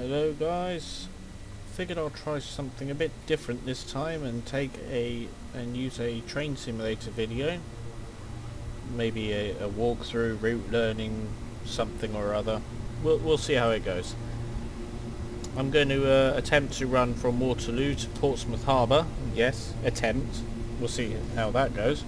Hello guys, figured I'll try something a bit different this time and use a train simulator video. Maybe a walkthrough, route learning, something or other. We'll see how it goes. I'm going to attempt to run from Waterloo to Portsmouth Harbour. Yes, attempt. We'll see how that goes.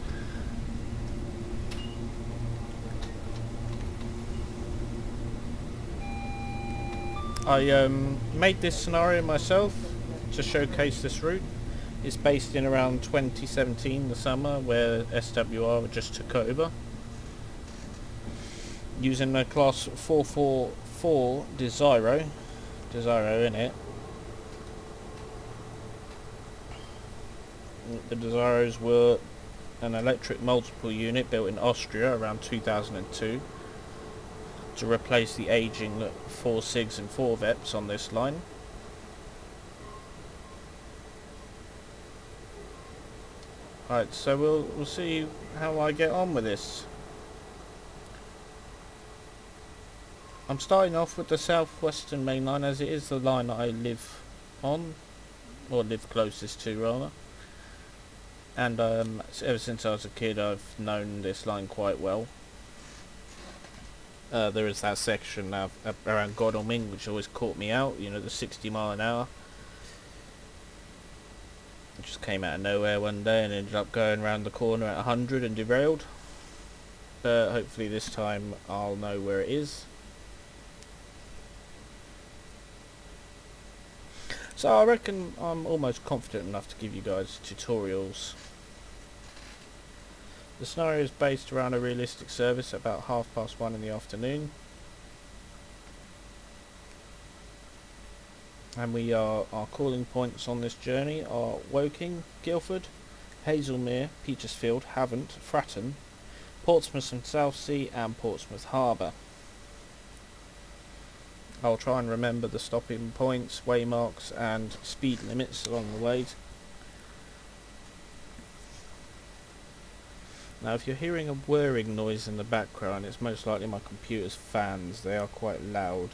I made this scenario myself to showcase this route. It's based in around 2017, the summer, where SWR just took over. Using a class 444 Desiro in it. The Desiros were an electric multiple unit built in Austria around 2002. To replace the aging 4 SIGs and 4 VEPs on this line. Right, so we'll see how I get on with this. I'm starting off with the southwestern main line, as it is the line I live on, or live closest to rather. And ever since I was a kid I've known this line quite well. There is that section now around Godalming which always caught me out, you know, the 60 mile an hour. It just came out of nowhere one day and ended up going around the corner at 100 and derailed. But hopefully this time I'll know where it is. So I reckon I'm almost confident enough to give you guys tutorials. The scenario is based around a realistic service at about 1:30 in the afternoon. And our calling points on this journey are Woking, Guildford, Hazelmere, Petersfield, Havant, Fratton, Portsmouth and Southsea, and Portsmouth Harbour. I'll try and remember the stopping points, waymarks and speed limits along the way. Now if you're hearing a whirring noise in the background, it's most likely my computer's fans. They are quite loud.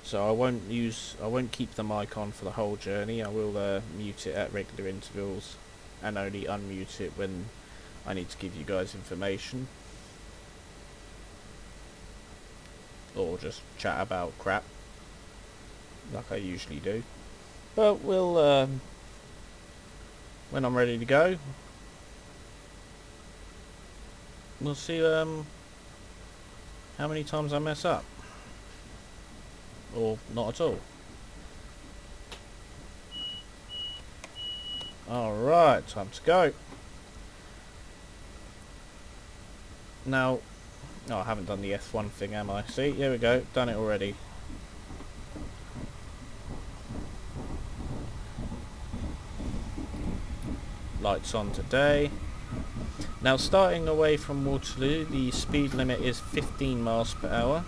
So I won't keep the mic on for the whole journey. I will mute it at regular intervals and only unmute it when I need to give you guys information. Or just chat about crap like I usually do. But we'll when I'm ready to go, we'll see how many times I mess up. Or not at all. Alright, time to go. Now, I haven't done the F1 thing, am I? See, here we go, done it already. Lights on today. Now starting away from Waterloo, the speed limit is 15 miles per hour.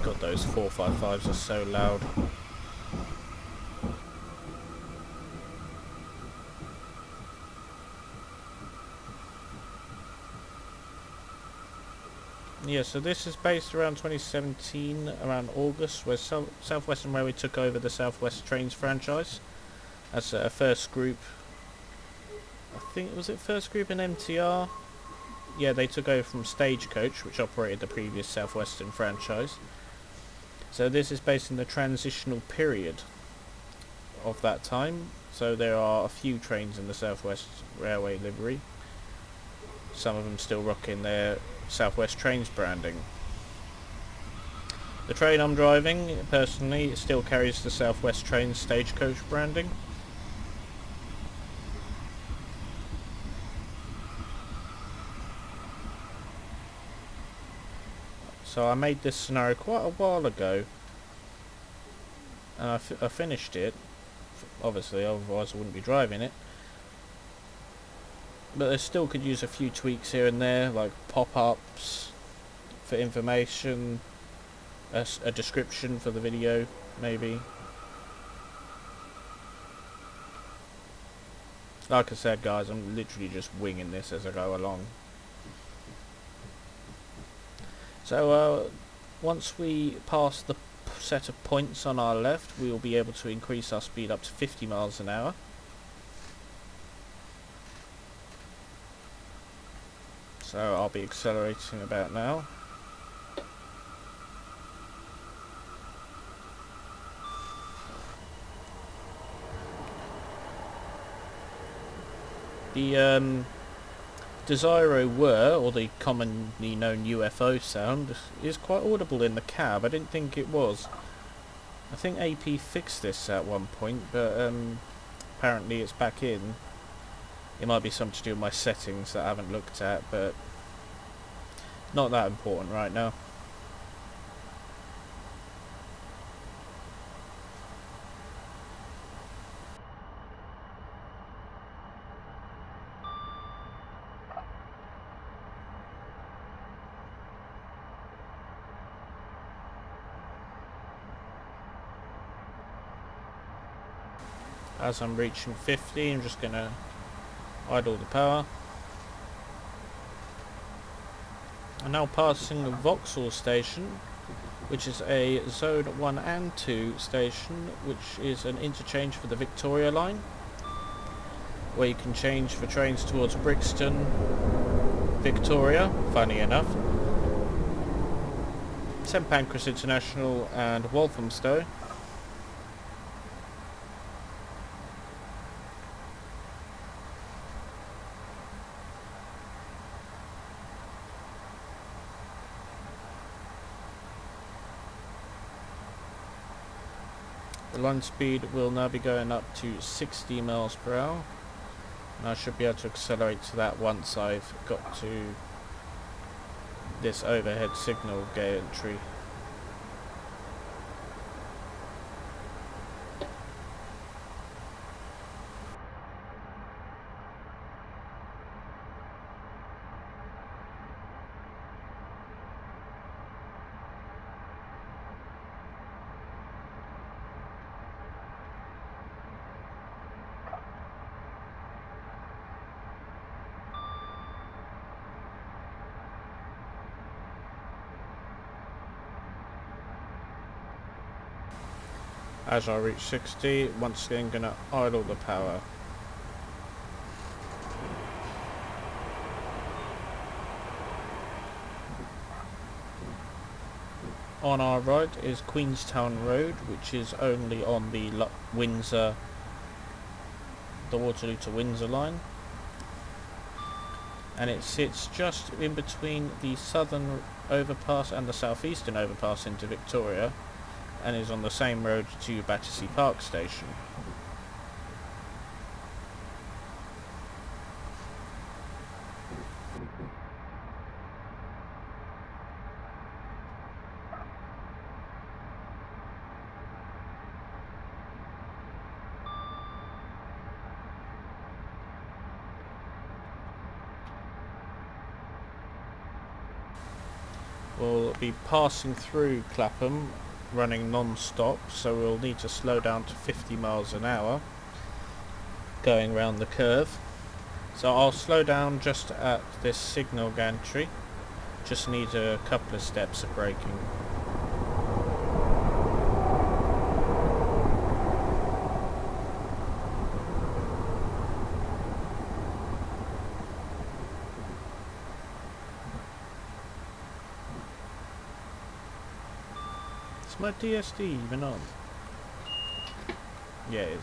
God, those 455s are so loud. Yeah, so this is based around 2017, around August, where South Western Railway took over the South West Trains franchise as a first group. I think, was it first group in MTR? Yeah, they took over from Stagecoach, which operated the previous South Western franchise. So this is based in the transitional period of that time. So there are a few trains in the South West Railway livery. Some of them still rocking their South West Trains branding. The train I'm driving, personally, still carries the South West Trains Stagecoach branding. So I made this scenario quite a while ago, and I finished it, obviously, otherwise I wouldn't be driving it. But I still could use a few tweaks here and there, like pop-ups for information, a description for the video, maybe. Like I said, guys, I'm literally just winging this as I go along. So once we pass the set of points on our left, we will be able to increase our speed up to 50 miles an hour. So I'll be accelerating about now. The Desiro were, or the commonly known UFO sound, is quite audible in the cab. I didn't think it was. I think AP fixed this at one point, but apparently it's back in. It might be something to do with my settings that I haven't looked at, but not that important right now. As I'm reaching 50, I'm just going to idle the power. I'm now passing Vauxhall Station, which is a Zone 1 and 2 station, which is an interchange for the Victoria line, where you can change for trains towards Brixton, Victoria, funny enough, St Pancras International and Walthamstow. The line speed will now be going up to 60 miles per hour, and I should be able to accelerate to that once I've got to this overhead signal gantry. As I reach 60, once again going to idle the power. On our right is Queenstown Road, which is only on the Windsor, the Waterloo to Windsor line, and it sits just in between the southern overpass and the southeastern overpass into Victoria, and is on the same road to Battersea Park Station. We'll be passing through Clapham, running non-stop, so we'll need to slow down to 50 miles an hour going round the curve. So I'll slow down just at this signal gantry, just need a couple of steps of braking. Is my DSD even on? Yeah, it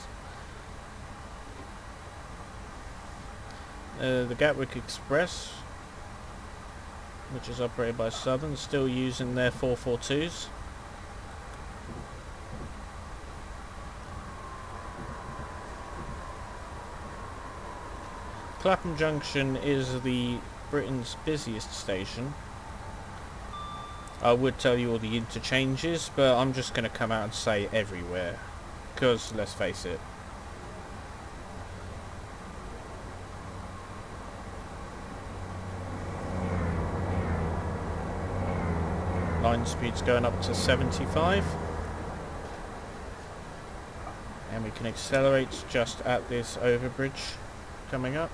is. The Gatwick Express, which is operated by Southern, still using their 442s. Clapham Junction is the Britain's busiest station. I would tell you all the interchanges, but I'm just going to come out and say everywhere, because let's face it, line speed's going up to 75, and we can accelerate just at this overbridge coming up.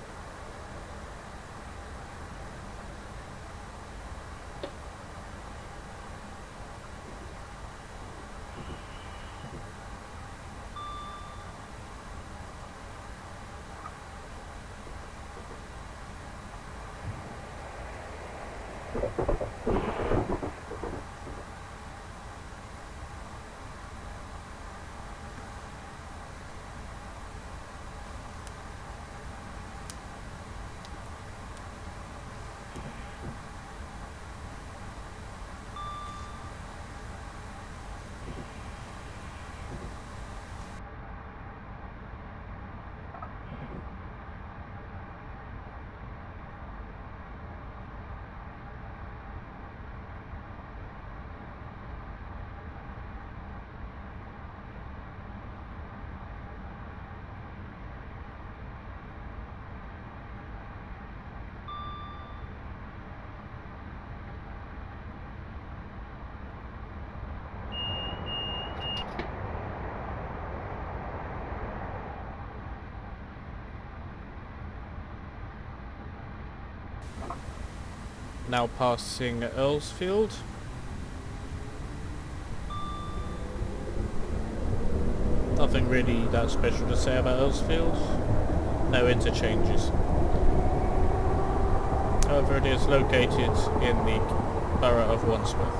Now passing Earlsfield. Nothing really that special to say about Earlsfield. No interchanges. However, it is located in the borough of Wandsworth.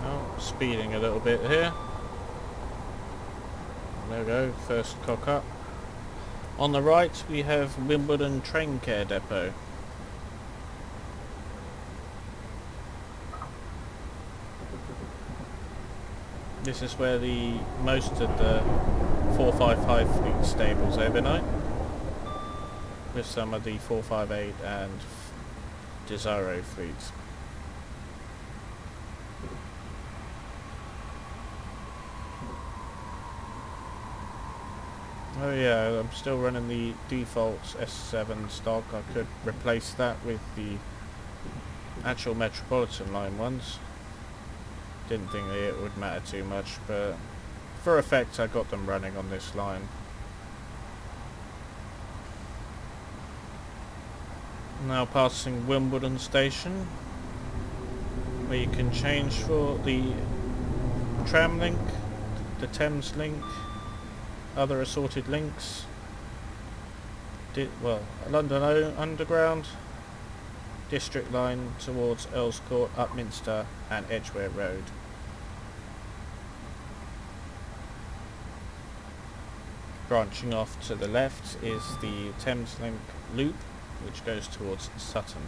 Oh, speeding a little bit here. There we go, first cock up. On the right we have Wimbledon Train Care Depot. This is where most of the 455 fleet stables overnight, with some of the 458 and Desiro fleets. Oh yeah, I'm still running the default S7 stock. I could replace that with the actual Metropolitan line ones. Didn't think that it would matter too much, but for effect I got them running on this line. Now passing Wimbledon Station, where you can change for the tram link, the Thames link, other assorted links, London Underground, District Line towards Earls Court, Upminster and Edgware Road. Branching off to the left is the Thameslink loop, which goes towards Sutton.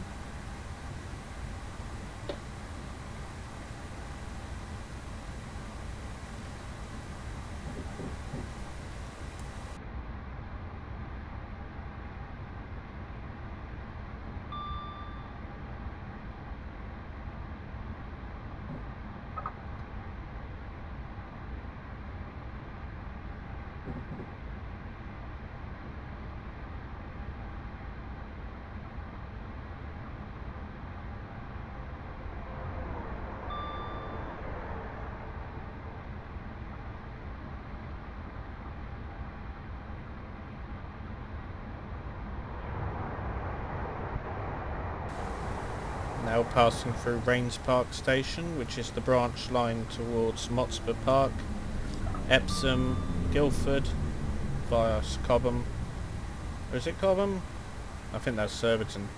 Now passing through Rains Park Station, which is the branch line towards Motspur Park, Epsom, Guildford, via Cobham. Or is it Cobham? I think that's Surbiton.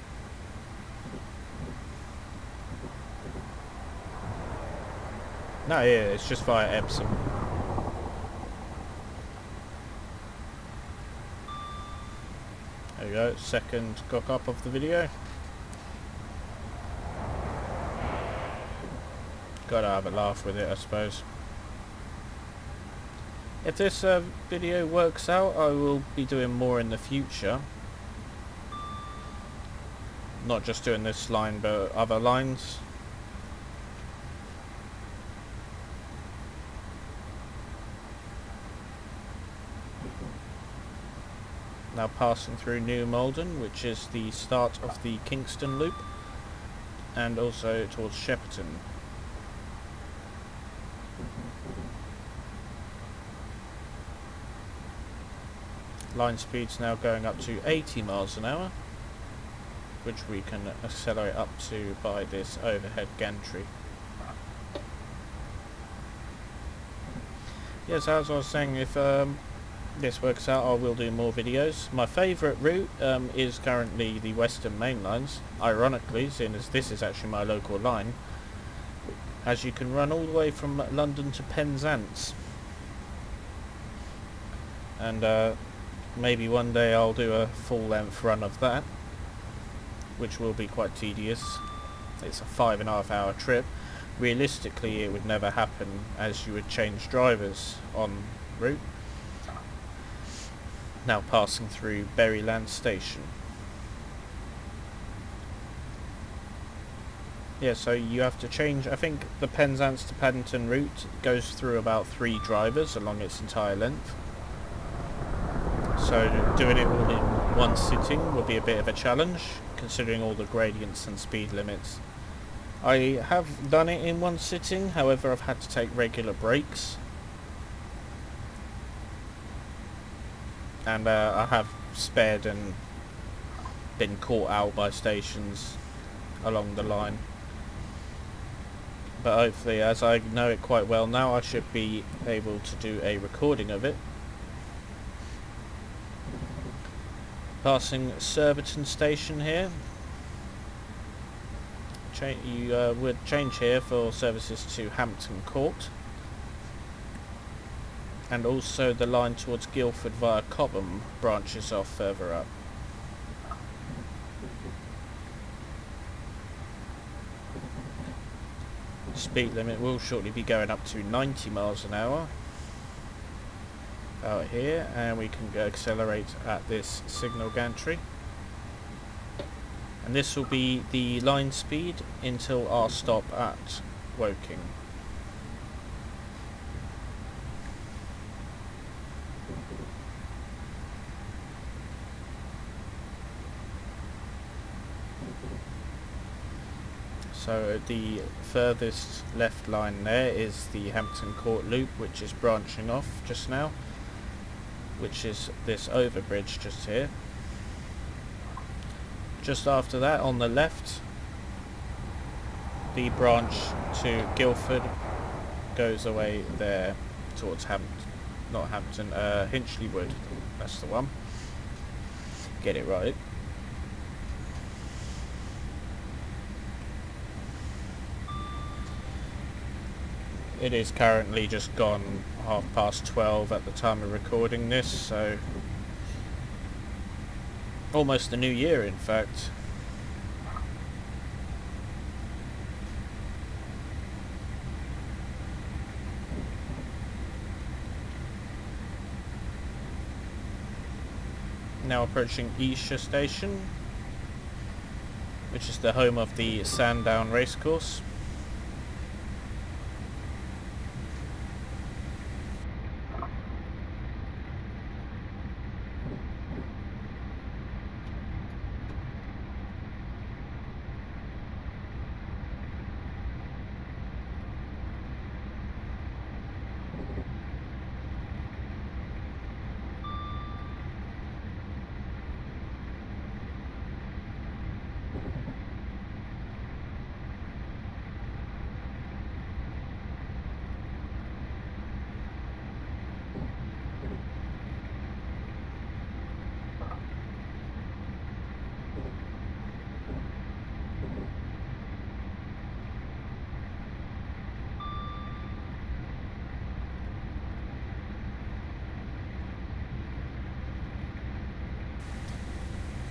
No, yeah, it's just via Epsom. There we go, second cock up of the video. Gotta have a laugh with it, I suppose. If this video works out, I will be doing more in the future. Not just doing this line, but other lines. Now passing through New Malden, which is the start of the Kingston Loop, and also towards Shepperton. Line speed's now going up to 80 miles an hour, which we can accelerate up to by this overhead gantry. Yes, as I was saying, if this works out, I will do more videos. My favourite route is currently the Western Main Lines, ironically, seeing as this is actually my local line, as you can run all the way from London to Penzance. And maybe one day I'll do a full length run of that, which will be quite tedious. It's a 5.5 hour trip. Realistically it would never happen, as you would change drivers en route. Now passing through Berryland Station. Yeah, so you have to change, I think the Penzance to Paddington route goes through about 3 drivers along its entire length. So doing it all in one sitting would be a bit of a challenge, considering all the gradients and speed limits. I have done it in one sitting, however I've had to take regular breaks. And I have spared and been caught out by stations along the line. But hopefully, as I know it quite well now, I should be able to do a recording of it. Passing Surbiton Station here. You would change here for services to Hampton Court. And also the line towards Guildford via Cobham branches off further up. Speed limit will shortly be going up to 90 miles an hour out here, and we can go accelerate at this signal gantry. And this will be the line speed until our stop at Woking. So the furthest left line there is the Hampton Court Loop, which is branching off just now, which is this overbridge just here. Just after that, on the left, the branch to Guildford goes away there towards Hinchley Wood. That's the one. Get it right. It is currently just gone 12:30 at the time of recording this, so almost the new year, in fact. Now approaching Esher Station, which is the home of the Sandown Racecourse.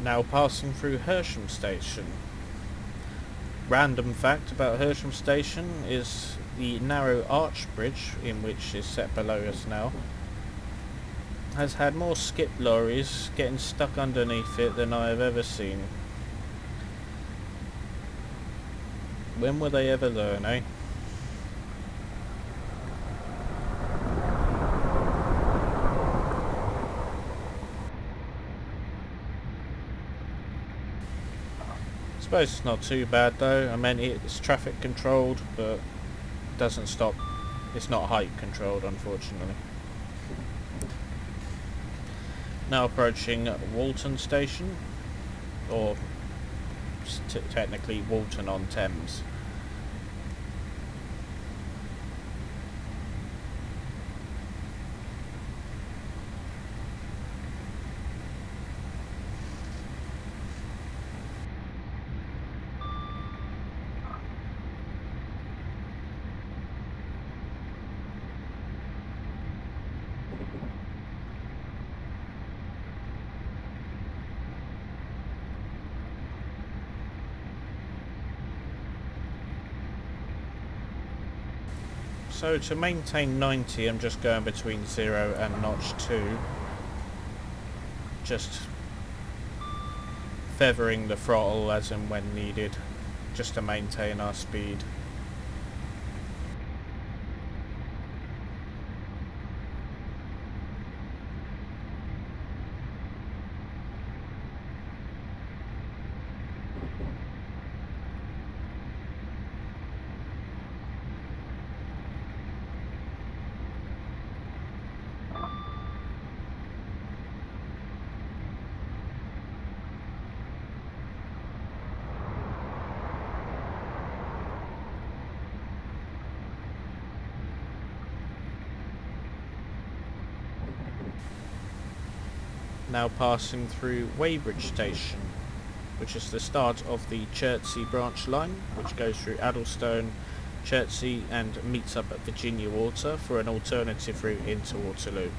Now passing through Hersham Station. Random fact about Hersham Station is the narrow arch bridge, in which is set below us now, has had more skip lorries getting stuck underneath it than I have ever seen. When will they ever learn, eh? I suppose it's not too bad though. I mean, it's traffic controlled, but it doesn't stop. It's not height controlled, unfortunately. Now approaching Walton Station, or technically Walton on Thames. So to maintain 90, I'm just going between 0 and notch 2. Just feathering the throttle as and when needed, just to maintain our speed. Now passing through Weybridge Station, which is the start of the Chertsey branch line, which goes through Addlestone, Chertsey and meets up at Virginia Water for an alternative route into Waterloo.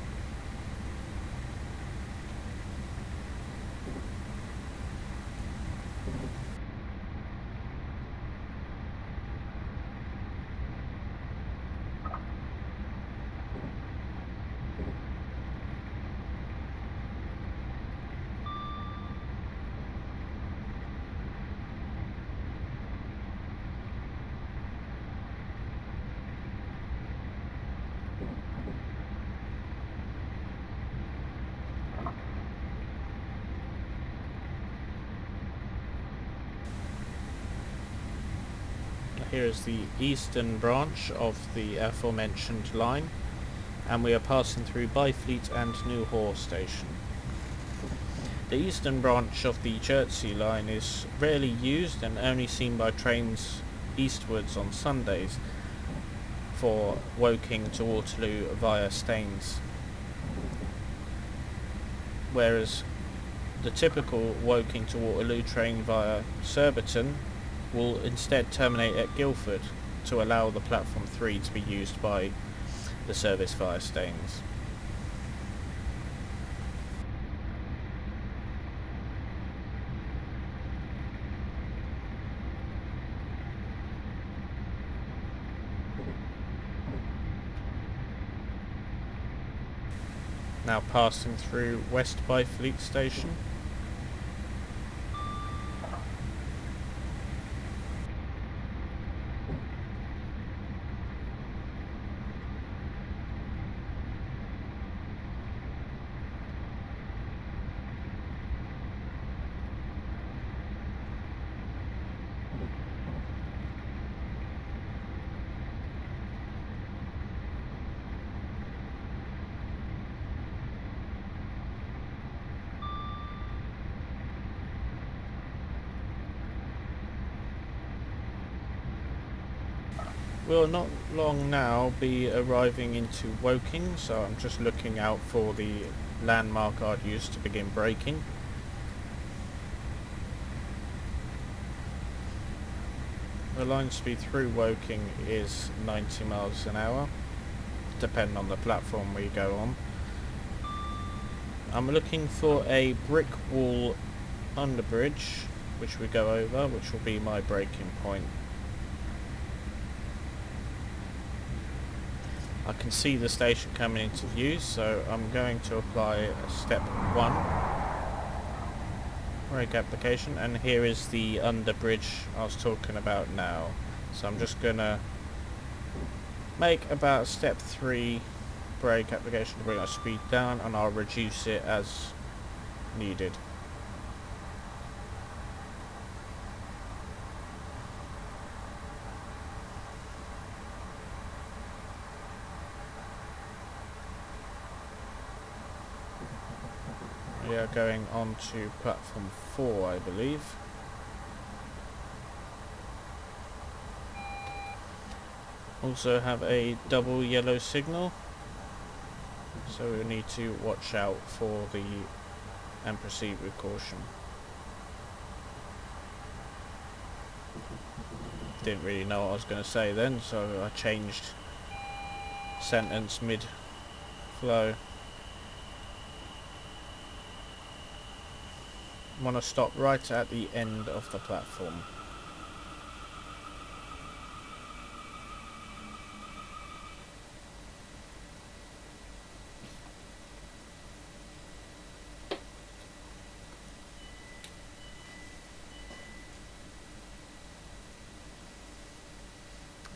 Here is the eastern branch of the aforementioned line, and we are passing through Byfleet and Newhall Station. The eastern branch of the Chertsey line is rarely used and only seen by trains eastwards on Sundays for Woking to Waterloo via Staines, whereas the typical Woking to Waterloo train via Surbiton will instead terminate at Guildford to allow the platform 3 to be used by the service via Staines. Now passing through West Byfleet Station. We'll not long now be arriving into Woking, so I'm just looking out for the landmark I'd use to begin braking. The line speed through Woking is 90 miles an hour, depending on the platform we go on. I'm looking for a brick wall underbridge, which we go over, which will be my braking point. I can see the station coming into view, so I'm going to apply step 1, brake application, and here is the underbridge I was talking about now. So I'm just going to make about step 3 brake application to bring our speed down, and I'll reduce it as needed. We are going on to platform 4, I believe. Also have a double yellow signal, so we need to watch out for the and proceed with caution. Didn't really know what I was going to say then, so I changed sentence mid-flow. Want to stop right at the end of the platform.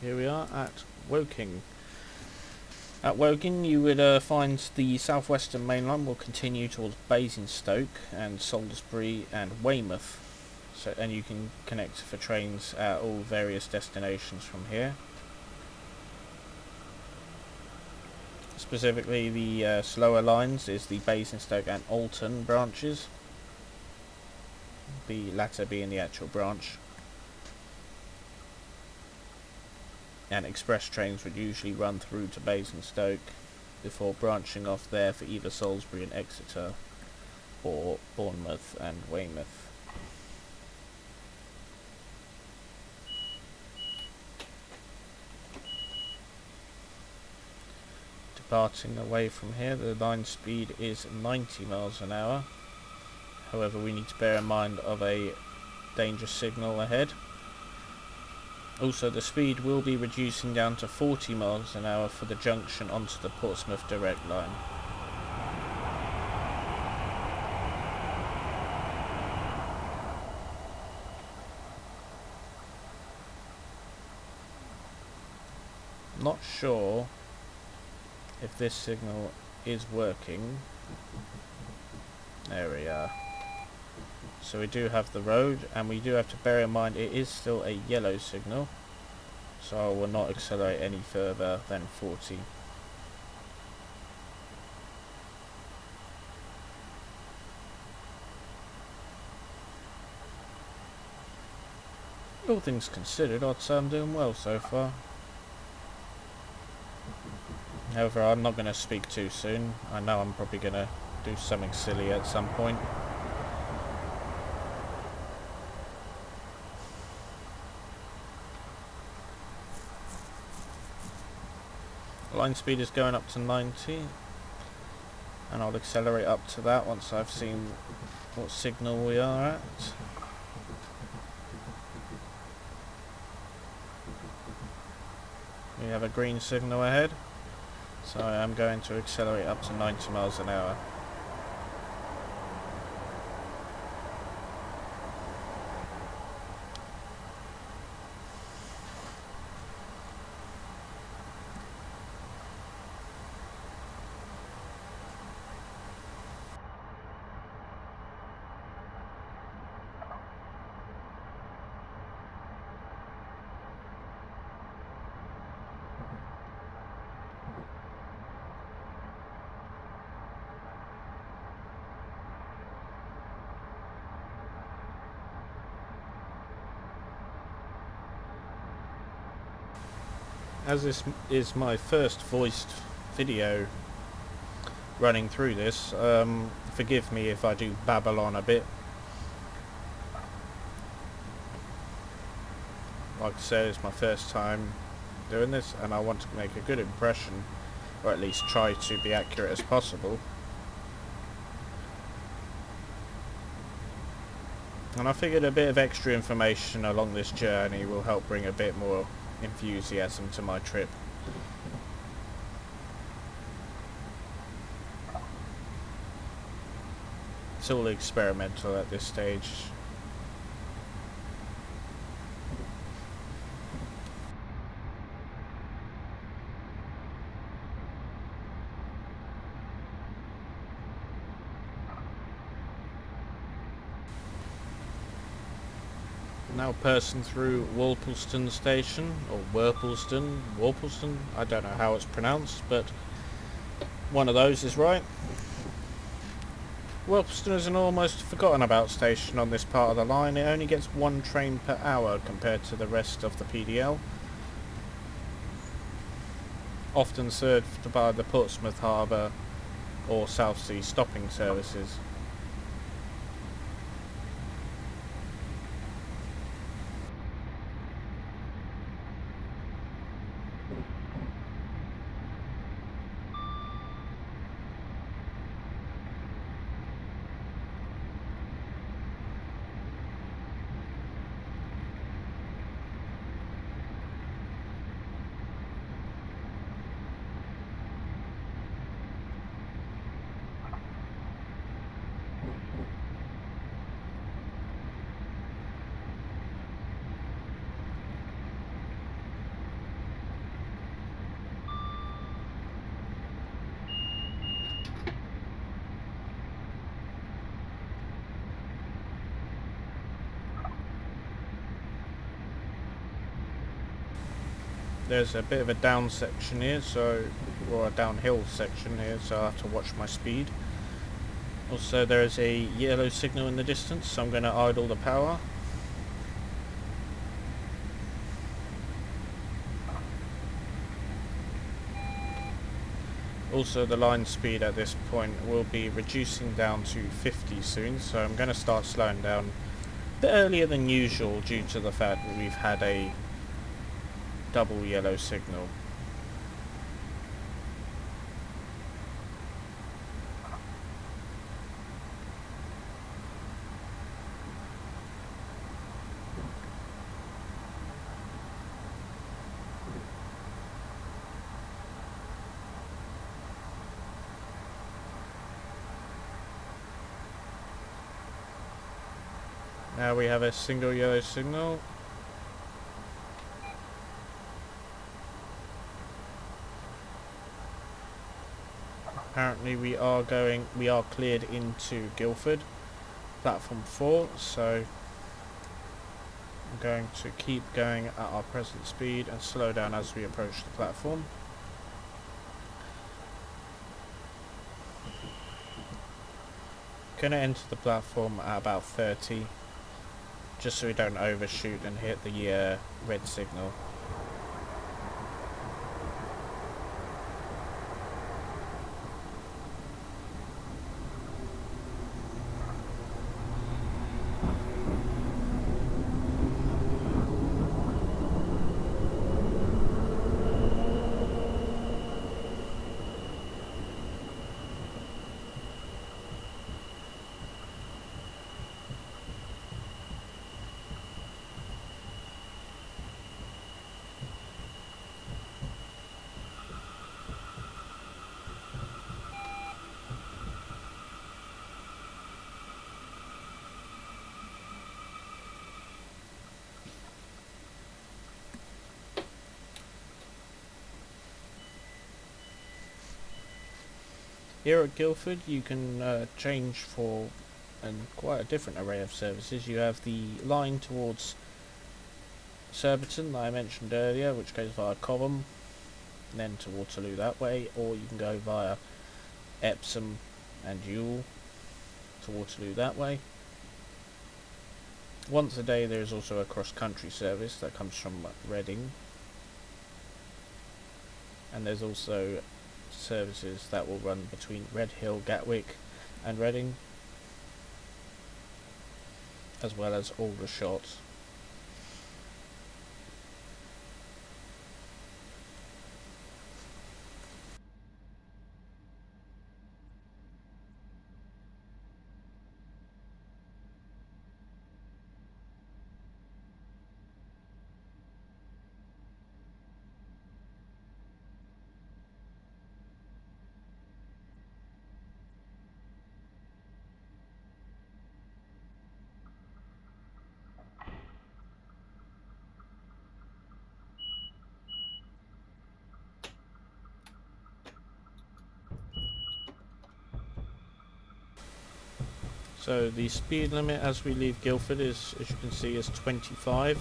Here we are at Woking. At Woking you would find the South Western Main Line will continue towards Basingstoke and Salisbury and Weymouth. So, and you can connect for trains at all various destinations from here. Specifically the slower lines is the Basingstoke and Alton branches, the latter being the actual branch. And express trains would usually run through to Basingstoke before branching off there for either Salisbury and Exeter or Bournemouth and Weymouth. Departing away from here, the line speed is 90 miles an hour. However, we need to bear in mind of a danger signal ahead. Also, the speed will be reducing down to 40 miles an hour for the junction onto the Portsmouth direct line. Not sure if this signal is working. There we are. So we do have the road, and we do have to bear in mind it is still a yellow signal, so I will not accelerate any further than 40. All things considered, I'd say I'm doing well so far. However, I'm not going to speak too soon. I know I'm probably going to do something silly at some point. Line speed is going up to 90, and I'll accelerate up to that once I've seen what signal we are at. We have a green signal ahead, so I am going to accelerate up to 90 miles an hour. As this is my first voiced video running through this, forgive me if I do babble on a bit. Like I said, it's my first time doing this, and I want to make a good impression, or at least try to be accurate as possible. And I figured a bit of extra information along this journey will help bring a bit more enthusiasm to my trip. It's all experimental at this stage. Now passing through Worpleston station, or Worpleston, I don't know how it's pronounced, but one of those is right. Worpleston is an almost forgotten about station on this part of the line. It only gets one train per hour compared to the rest of the PDL. Often served by the Portsmouth Harbour or South Sea stopping services. there's a bit of a down section here, or a downhill section here, so I have to watch my speed. Also, there is a yellow signal in the distance, so I'm going to idle the power. Also, the line speed at this point will be reducing down to 50 soon, so I'm going to start slowing down a bit earlier than usual due to the fact that we've had a double yellow signal. Now we have a single yellow signal. Apparently we are cleared into Guildford, platform 4, so I'm going to keep going at our present speed and slow down as we approach the platform. Gonna enter the platform at about 30, just so we don't overshoot and hit the red signal. Here at Guildford you can change for quite a different array of services. You have the line towards Surbiton that I mentioned earlier, which goes via Cobham and then to Waterloo that way, or you can go via Epsom and Ewell to Waterloo that way. Once a day there is also a cross-country service that comes from Reading, and there's also services that will run between Redhill, Gatwick and Reading, as well as Aldershot. So the speed limit as we leave Guildford is, as you can see, is 25.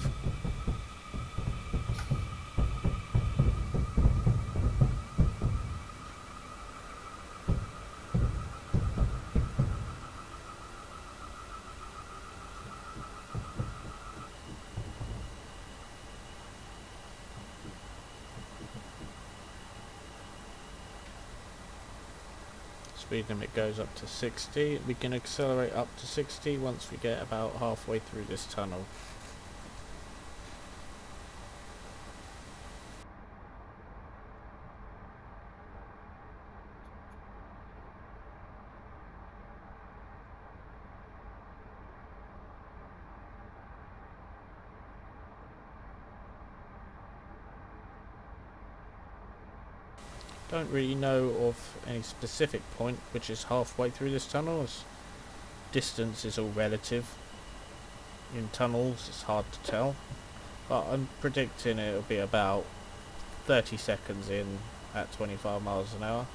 Speed limit goes up to 60. We can accelerate up to 60 once we get about halfway through this tunnel. Don't really know of any specific point which is halfway through this tunnel, as distance is all relative. In tunnels it's hard to tell, but I'm predicting it'll be about 30 seconds in at 25 miles an hour.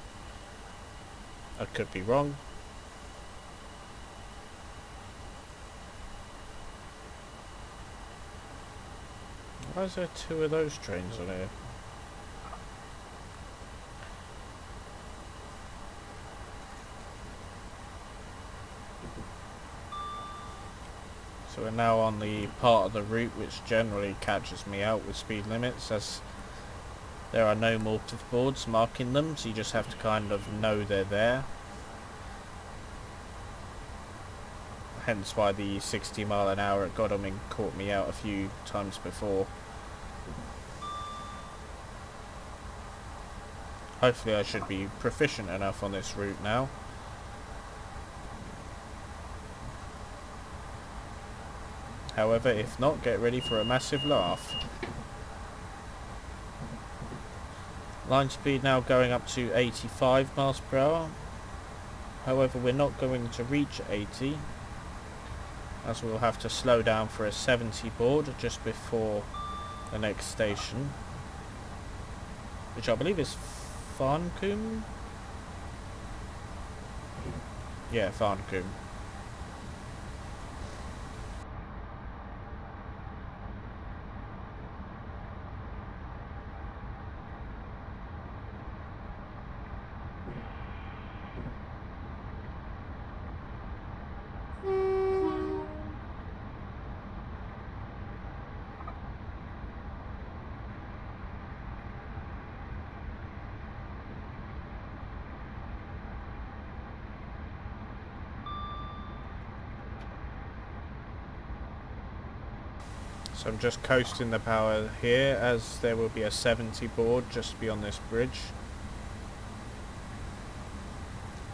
I could be wrong. Why is there two of those trains on here? So we're now on the part of the route which generally catches me out with speed limits, as there are no multiple boards marking them, so you just have to kind of know they're there. Hence why the 60 mile an hour at Godalming caught me out a few times before. Hopefully I should be proficient enough on this route now. However, if not, get ready for a massive laugh. Line speed now going up to 85 miles per hour. However, we're not going to reach 80, as we'll have to slow down for a 70 board just before the next station, which I believe is Farncombe? Yeah, Farncombe. So I'm just coasting the power here, as there will be a 70 board just beyond this bridge,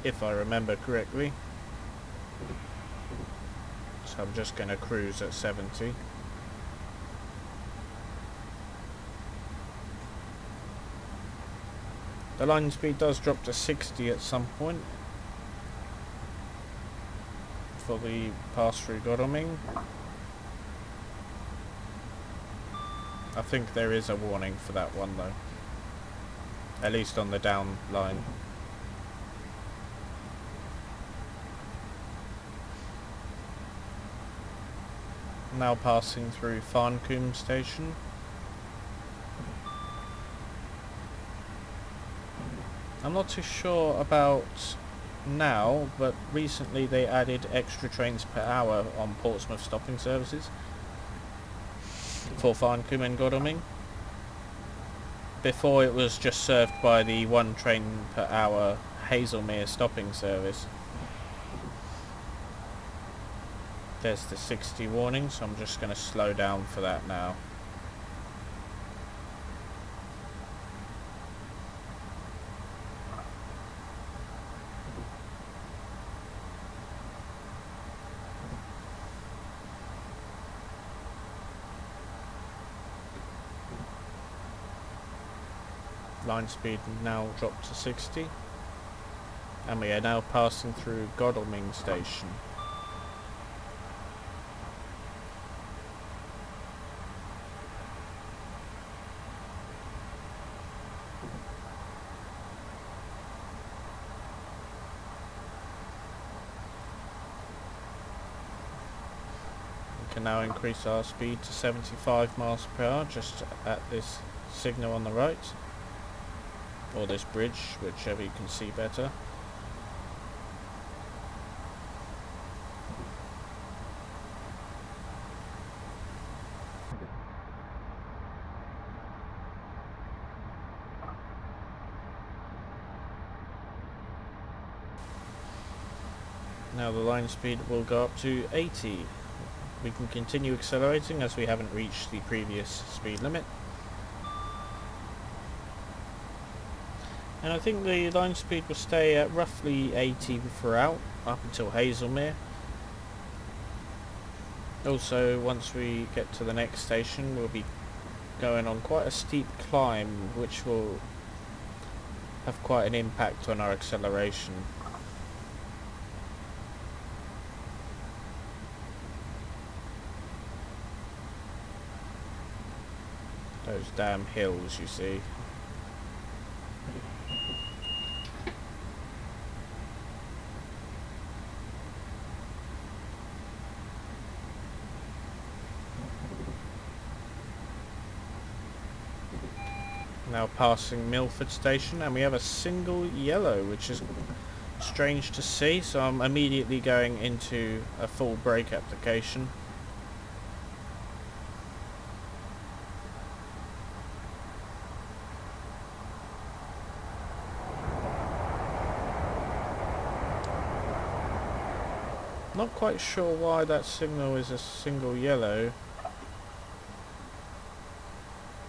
if I remember correctly. So I'm just going to cruise at 70. The line speed does drop to 60 at some point for the pass through Godalming. I think there is a warning for that one though, at least on the down line. Now passing through Farncombe station. I'm not too sure about now, but recently they added extra trains per hour on Portsmouth stopping services for Farncombe and Godalming. Before it was just served by the one train per hour Hazelmere stopping service. There's the 60 warning, so I'm just going to slow down for that now. Line speed now dropped to 60, and we are now passing through Godalming station. We can now increase our speed to 75 miles per hour just at this signal on the right, or this bridge, whichever you can see better. Now the line speed will go up to 80. We can continue accelerating as we haven't reached the previous speed limit. And I think the line speed will stay at roughly 80 throughout, up until Hazelmere. Also, once we get to the next station, we'll be going on quite a steep climb, which will have quite an impact on our acceleration. Those damn hills, you see. Now passing Milford station, and we have a single yellow, which is strange to see, so I'm immediately going into a full brake application Not quite sure why that signal is a single yellow.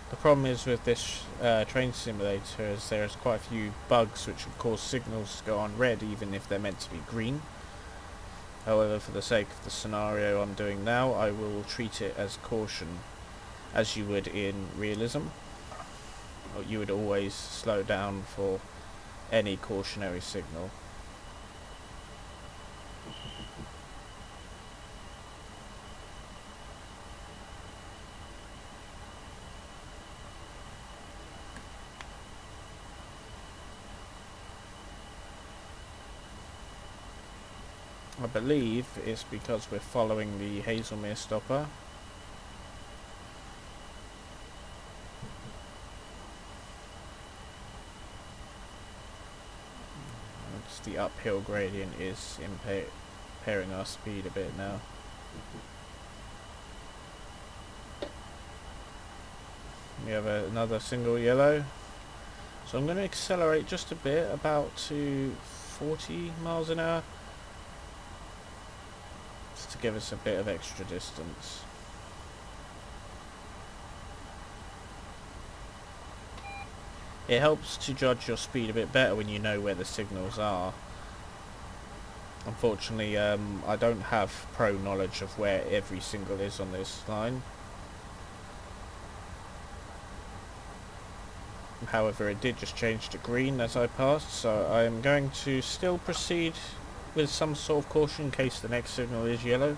The problem is with this train simulator is there's quite a few bugs which would cause signals to go on red even if they're meant to be green. However, for the sake of the scenario I'm doing now, I will treat it as caution, as you would in realism. You would always slow down for any cautionary signal. I believe it's because we're following the Hazelmere stopper. It's the uphill gradient is impairing our speed a bit now. We have another single yellow. So I'm going to accelerate just a bit, about to 40 miles an hour. To give us a bit of extra distance. It helps to judge your speed a bit better when you know where the signals are. Unfortunately, I don't have pro knowledge of where every signal is on this line. However, it did just change to green as I passed, so I am going to still proceed with some sort of caution in case the next signal is yellow,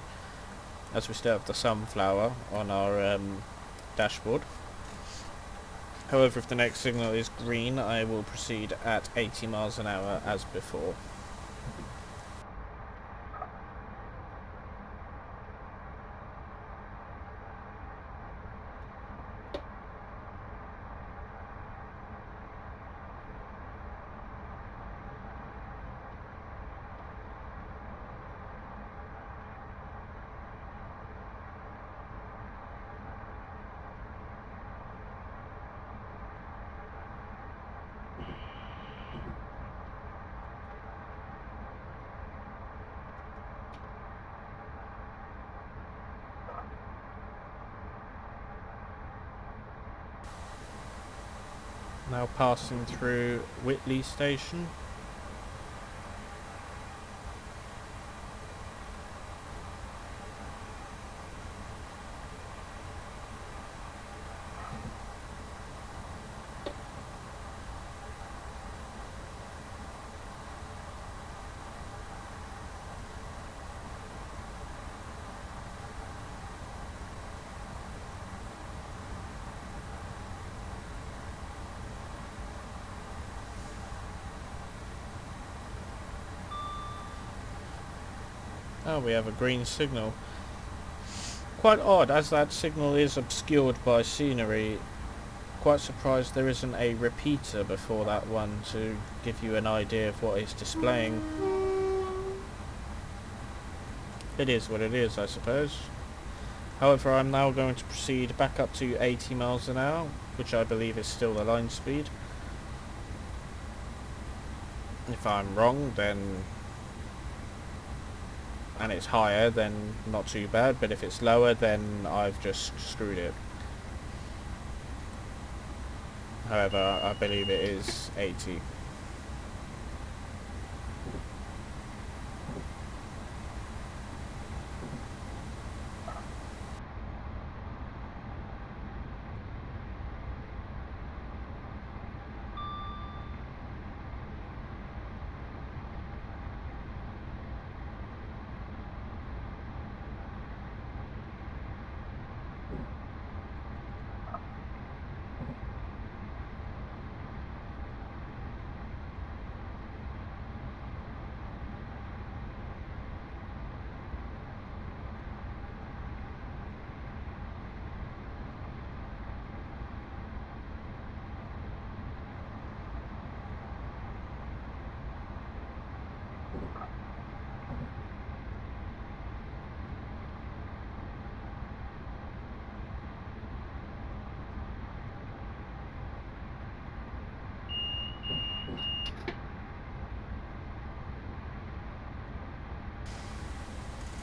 as we still have the sunflower on our dashboard. However, if the next signal is green, I will proceed at 80 miles an hour as before. Now passing through Whitley Station. Oh, we have a green signal. Quite odd, as that signal is obscured by scenery. Quite surprised there isn't a repeater before that one to give you an idea of what it's displaying. It is what it is, I suppose. However, I'm now going to proceed back up to 80 miles an hour, which I believe is still the line speed. If I'm wrong, then and it's higher, then not too bad, but if it's lower, then I've just screwed it. However, I believe it is 80.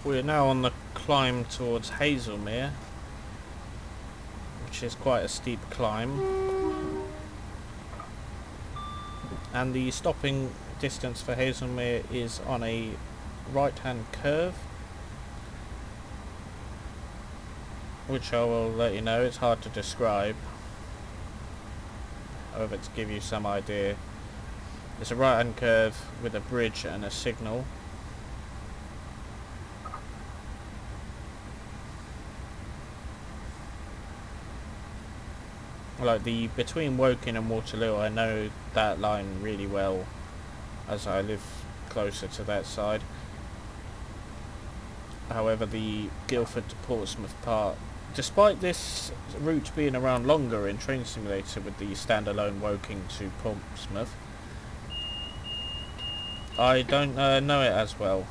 We're now on the climb towards Hazelmere, which is quite a steep climb. And the stopping distance for Hazelmere is on a right-hand curve, which I will let you know. It's hard to describe. However, to give you some idea, it's a right-hand curve with a bridge and a signal. Like between Woking and Waterloo, I know that line really well, as I live closer to that side. However, the Guildford to Portsmouth part, despite this route being around longer in Train Simulator with the standalone Woking to Portsmouth, I don't know it as well.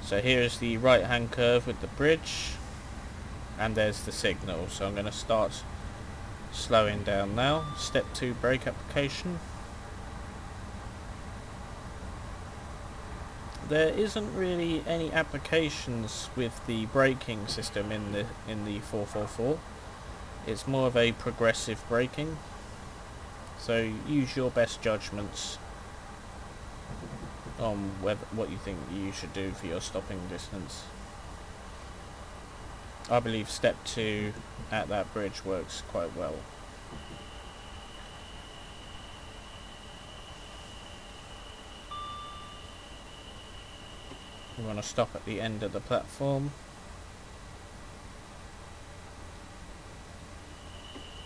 So here is the right hand curve with the bridge, and there's the signal. So I'm going to start slowing down now. Step 2 brake application. There isn't really any applications with the braking system in the 444. It's more of a progressive braking, so use your best judgments on what you think you should do for your stopping distance. I believe step 2 at that bridge works quite well. We want to stop at the end of the platform.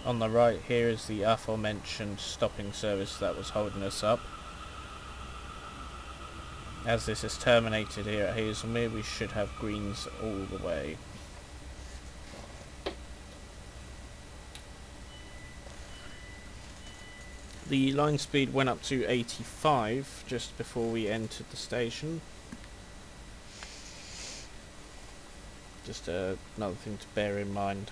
On the right here is the aforementioned stopping service that was holding us up. As this is terminated here at Hazelmere, we should have greens all the way. The line speed went up to 85 just before we entered the station. Just another thing to bear in mind.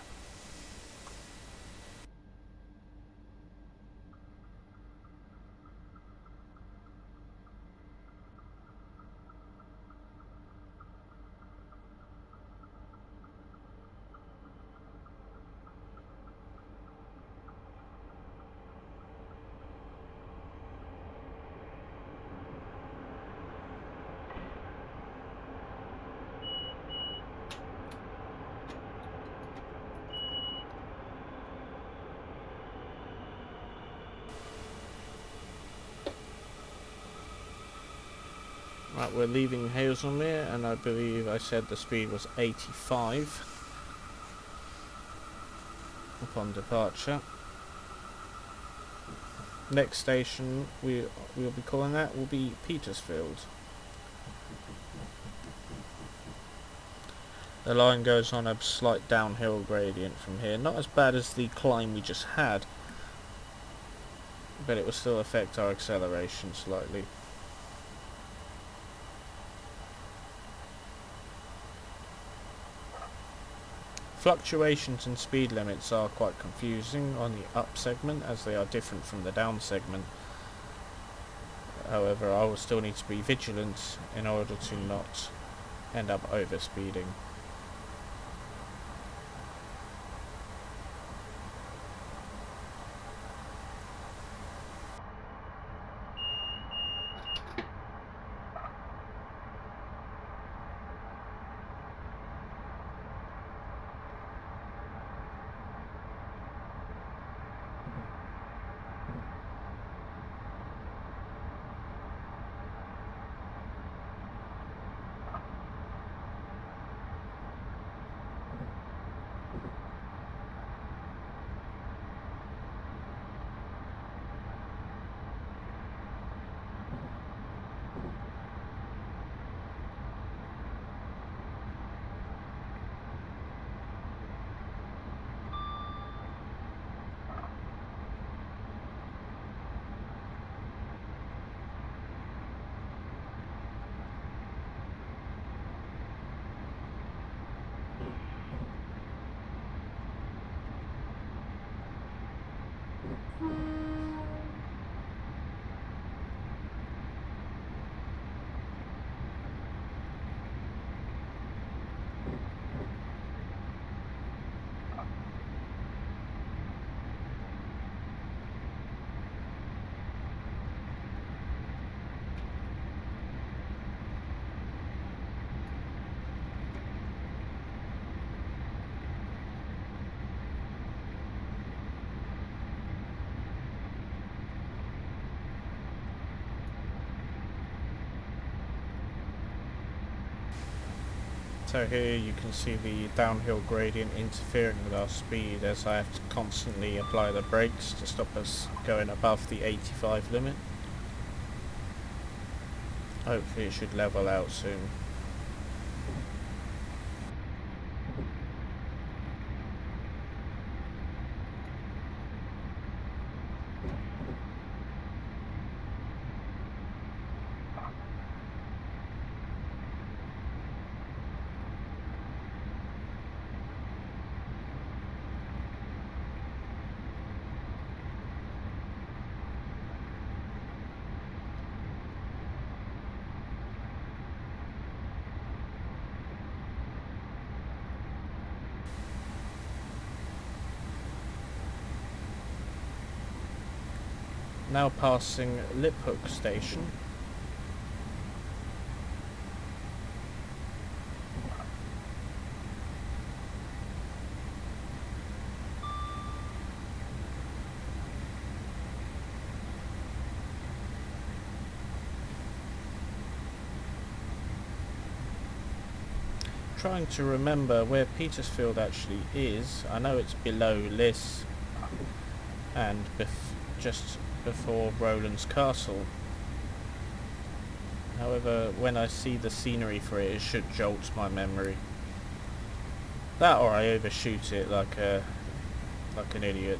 Right, we're leaving Hazelmere, and I believe I said the speed was 85 upon departure. Next station we'll be calling that will be Petersfield. The line goes on a slight downhill gradient from here, not as bad as the climb we just had, but it will still affect our acceleration slightly. Fluctuations in speed limits are quite confusing on the up segment, as they are different from the down segment. However, I will still need to be vigilant in order to not end up overspeeding. So here you can see the downhill gradient interfering with our speed, as I have to constantly apply the brakes to stop us going above the 85 limit. Hopefully it should level out soon. Now passing Liphook station. Trying to remember where Petersfield actually is. I know it's below Liss and just before Rowland's Castle. However, when I see the scenery for it, it should jolt my memory. That, or I overshoot it like an idiot.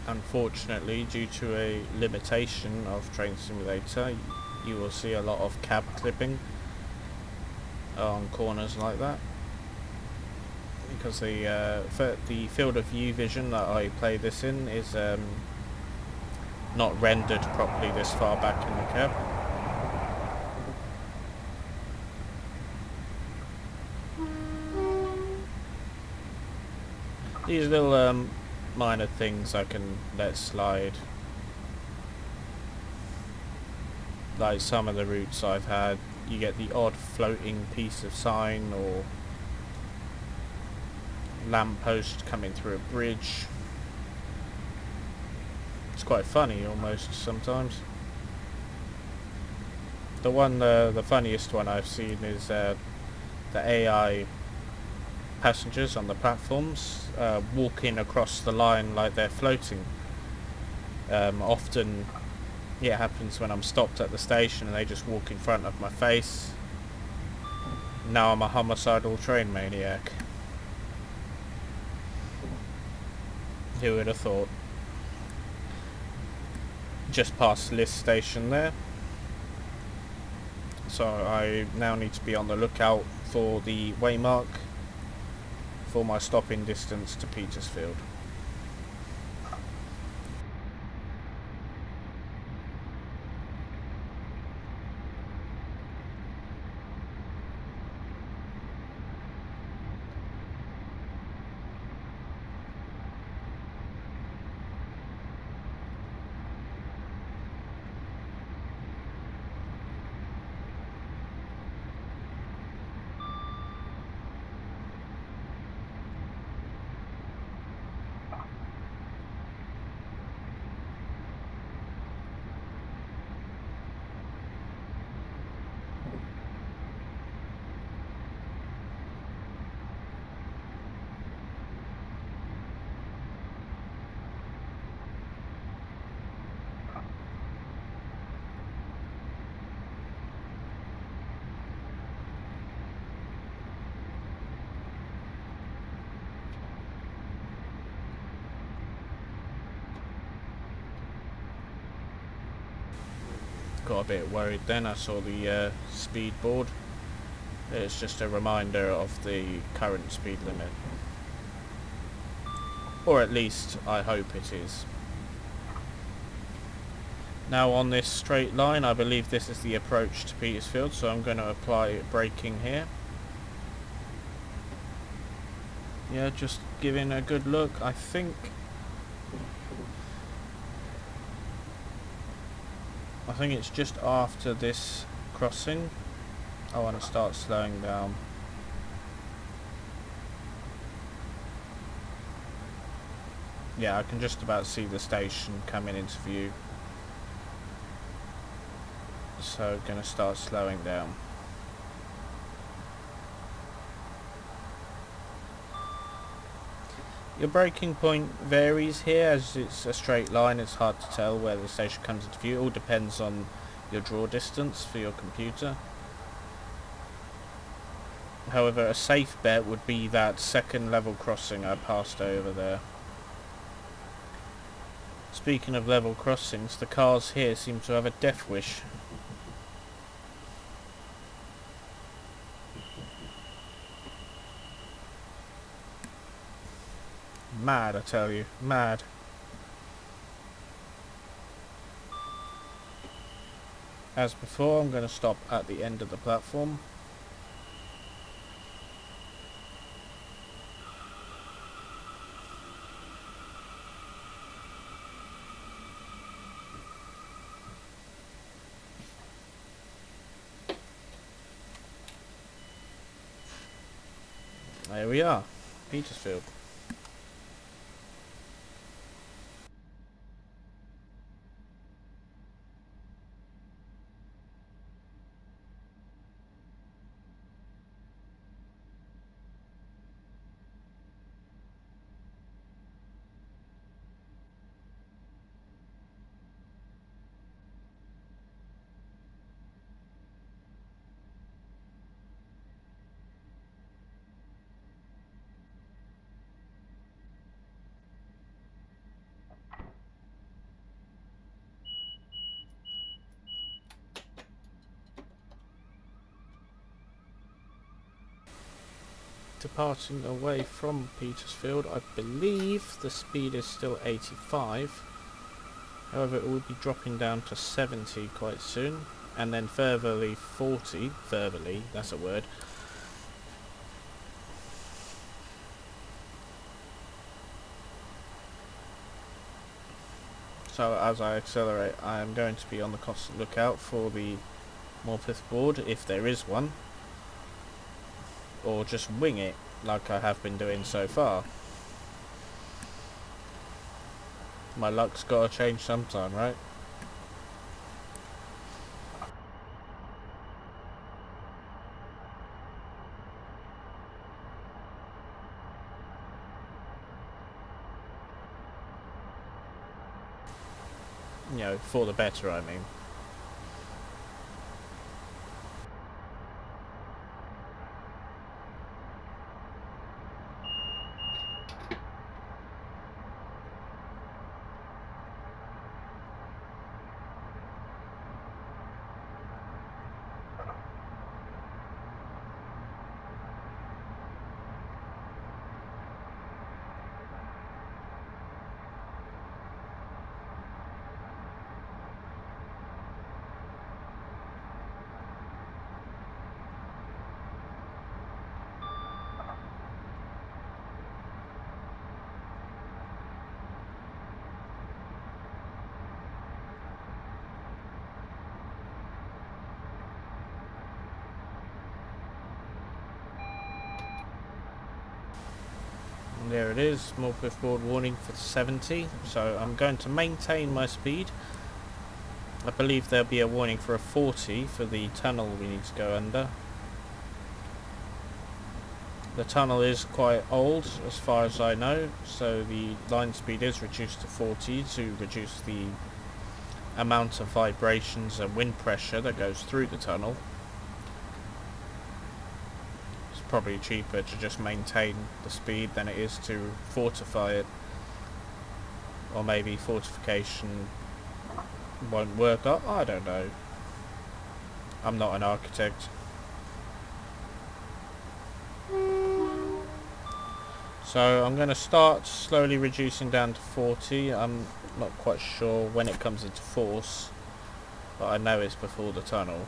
Unfortunately, due to a limitation of Train Simulator, you will see a lot of cab clipping on corners like that, because the field of view vision that I play this in is not rendered properly this far back in the cab. These little minor things I can let slide. Like some of the routes I've had, you get the odd floating piece of sign or lamppost coming through a bridge. It's quite funny almost sometimes. The funniest one I've seen is the AI passengers on the platforms walking across the line like they're floating. Often it happens when I'm stopped at the station and they just walk in front of my face. Now I'm a homicidal train maniac. Who would have thought? Just past Liss station there. So I now need to be on the lookout for the waymark for my stopping distance to Petersfield. got a bit worried then. I saw the speed board. It's just a reminder of the current speed limit. Or at least I hope it is. Now on this straight line, I believe this is the approach to Petersfield, so I'm going to apply braking here. Yeah, just giving a good look. I think it's just after this crossing. I want to start slowing down. Yeah, I can just about see the station coming into view. So, gonna start slowing down. Your braking point varies here, as it's a straight line. It's hard to tell where the station comes into view. It all depends on your draw distance for your computer. However, a safe bet would be that second level crossing I passed over there. Speaking of level crossings, the cars here seem to have a death wish. Mad, I tell you. Mad. As before, I'm going to stop at the end of the platform. There we are, Petersfield. Departing away from Petersfield, I believe the speed is still 85. However, it will be dropping down to 70 quite soon, and then furtherly 40. Furtherly, that's a word. So as I accelerate, I am going to be on the constant lookout for the Morpeth board, if there is one. Or just wing it, like I have been doing so far. My luck's gotta change sometime, right? You know, for the better, I mean. There it is, Morpeth board warning for 70, so I'm going to maintain my speed. I believe there'll be a warning for a 40 for the tunnel we need to go under. The tunnel is quite old as far as I know, so the line speed is reduced to 40 to reduce the amount of vibrations and wind pressure that goes through the tunnel. Probably cheaper to just maintain the speed than it is to fortify it, or maybe fortification won't work. I don't know. I'm not an architect. So I'm going to start slowly reducing down to 40. I'm not quite sure when it comes into force, but I know it's before the tunnel.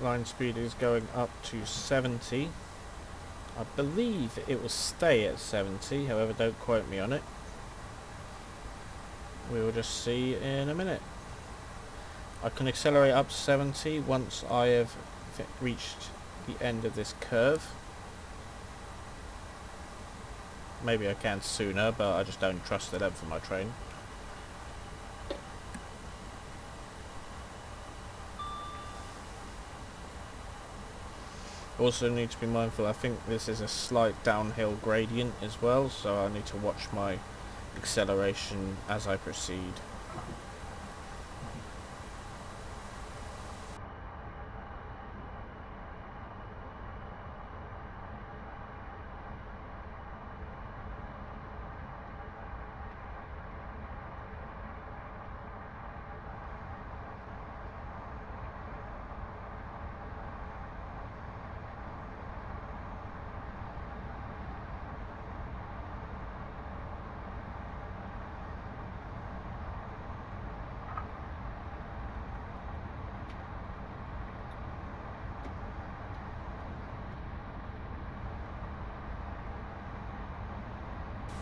Line speed is going up to 70. I believe it will stay at 70, however don't quote me on it. We will just see in a minute. I can accelerate up to 70 once I have reached the end of this curve. Maybe I can sooner, but I just don't trust the length of my train. Also need to be mindful, I think this is a slight downhill gradient as well, so I need to watch my acceleration as I proceed.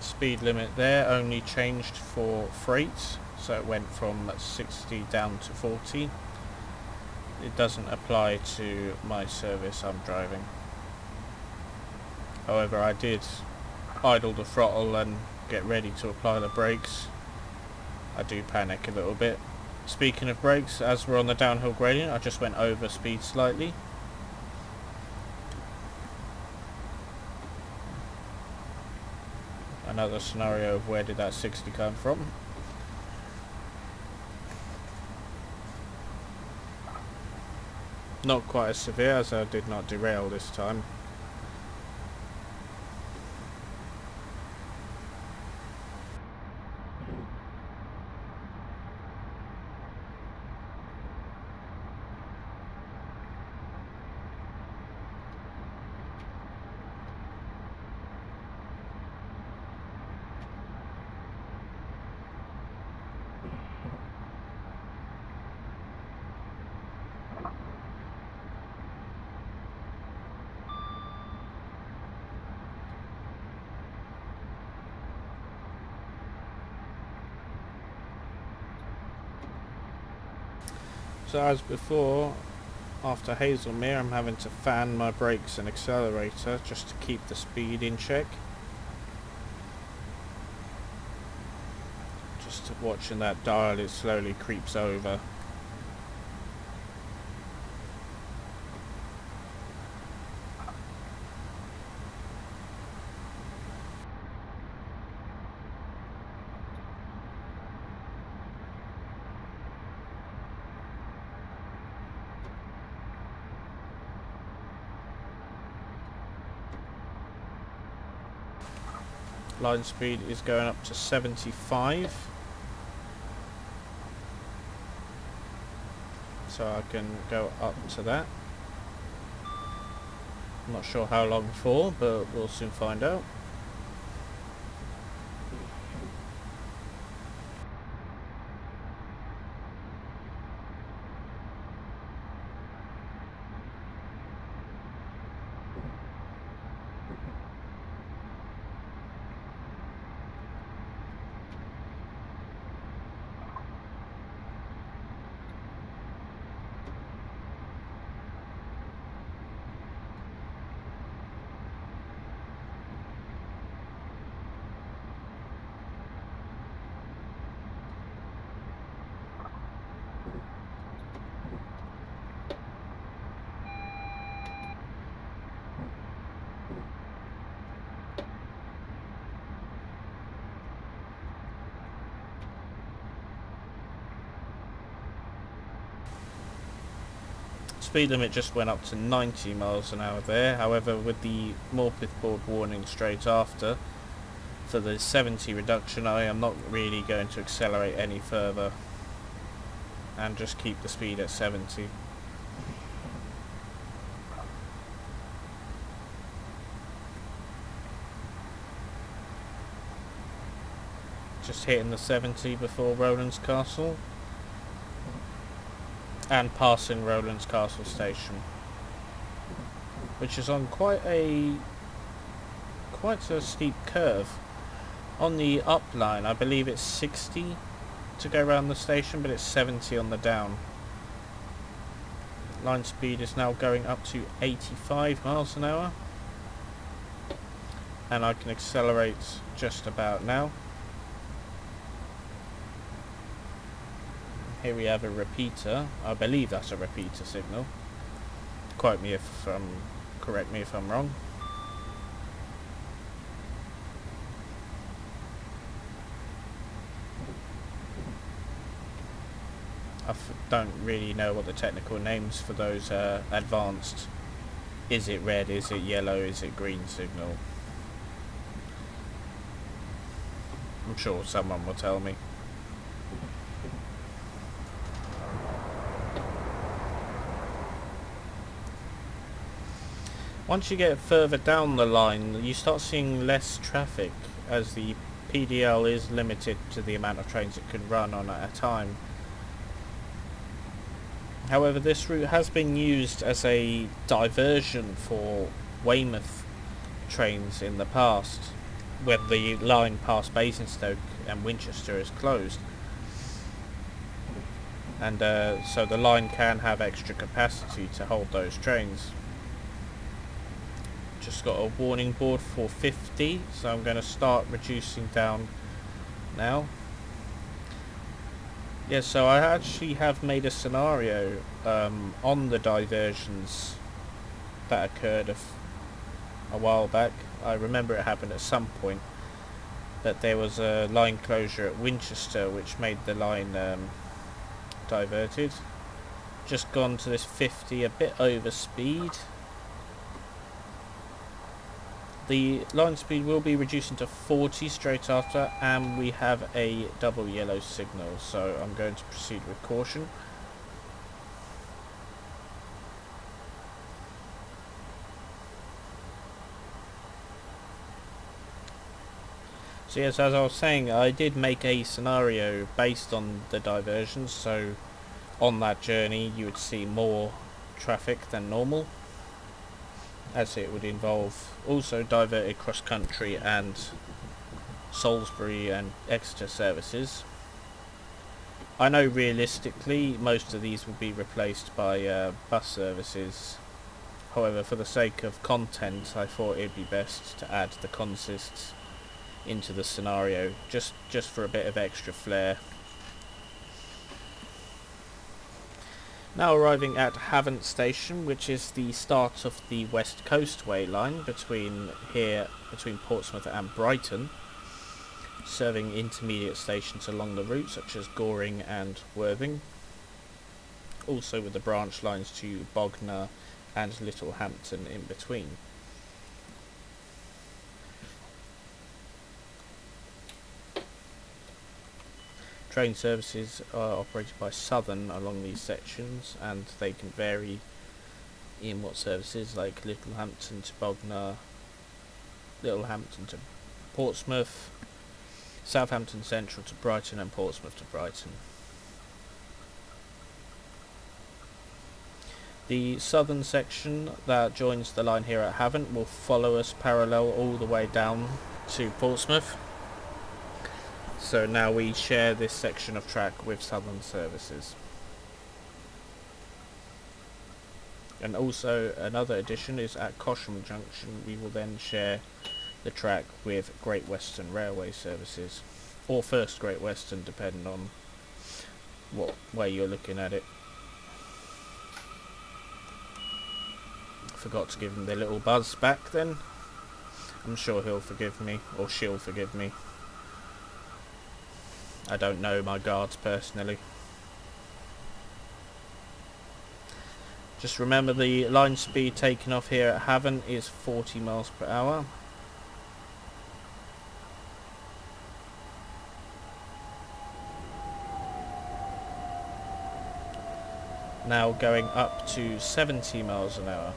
Speed limit there only changed for freight, so it went from 60 down to 40. It doesn't apply to my service I'm driving. However, I did idle the throttle and get ready to apply the brakes. I do panic a little bit. Speaking of brakes, as we're on the downhill gradient, I just went over speed slightly. Another scenario of where did that 60 come from. Not quite as severe, as I did not derail this time. So as before, after Hazelmere, I'm having to fan my brakes and accelerator just to keep the speed in check. Just watching that dial, it slowly creeps over. Line speed is going up to 75. So I can go up to that. I'm not sure how long for, but we'll soon find out. speed limit just went up to 90 miles an hour there. However, with the Morpeth board warning straight after for the 70 reduction, I am not really going to accelerate any further and just keep the speed at 70. Just hitting the 70 before Rowlands Castle and passing Rowlands Castle station, which is on quite a steep curve. On the up line I believe it's 60 to go around the station, but it's 70 on the down. Line speed is now going up to 85 miles an hour, and I can accelerate just about now. Here we have a repeater. I believe that's a repeater signal. Correct me if I'm wrong. Don't really know what the technical names for those advanced. Is it red? Is it yellow? Is it green signal? I'm sure someone will tell me. Once you get further down the line, you start seeing less traffic, as the PDL is limited to the amount of trains it can run on at a time. However, this route has been used as a diversion for Weymouth trains in the past, when the line past Basingstoke and Winchester is closed. And so the line can have extra capacity to hold those trains. Just got a warning board for 50, so I'm going to start reducing down now. Yeah, so I actually have made a scenario on the diversions that occurred a while back. I remember it happened at some point, that there was a line closure at Winchester which made the line diverted. Just gone to this 50, a bit over speed. The line speed will be reducing to 40 straight after, and we have a double yellow signal, so I'm going to proceed with caution. So yes, as I was saying, I did make a scenario based on the diversions, so on that journey you would see more traffic than normal, as it would involve also diverted cross-country and Salisbury and Exeter services. I know realistically most of these will be replaced by bus services. However, for the sake of content, I thought it'd be best to add the consists into the scenario, just for a bit of extra flair. Now arriving at Havant Station, which is the start of the West Coastway line between Portsmouth and Brighton, serving intermediate stations along the route such as Goring and Worthing, also with the branch lines to Bognor and Littlehampton in between. Train services are operated by Southern along these sections, and they can vary in what services, like Littlehampton to Bognor, Littlehampton to Portsmouth, Southampton Central to Brighton, and Portsmouth to Brighton. The southern section that joins the line here at Havant will follow us parallel all the way down to Portsmouth. So now we share this section of track with Southern services. And also another addition is at Cosham Junction we will then share the track with Great Western Railway services, or First Great Western, depending on what way you're looking at it. Forgot to give him the little buzz back then. I'm sure he'll forgive me, or she'll forgive me. I don't know my guards personally. Just remember the line speed taken off here at Havant is 40 miles per hour. Now going up to 70 miles an hour.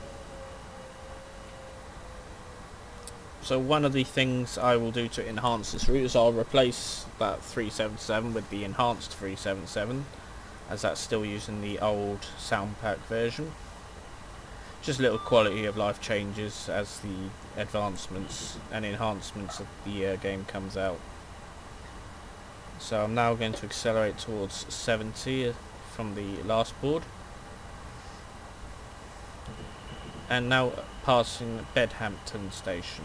So one of the things I will do to enhance this route is I'll replace that 377 with the enhanced 377, as that's still using the old sound pack version. Just little quality of life changes as the advancements and enhancements of the game comes out. So I'm now going to accelerate towards 70 from the last board. And now passing Bedhampton station.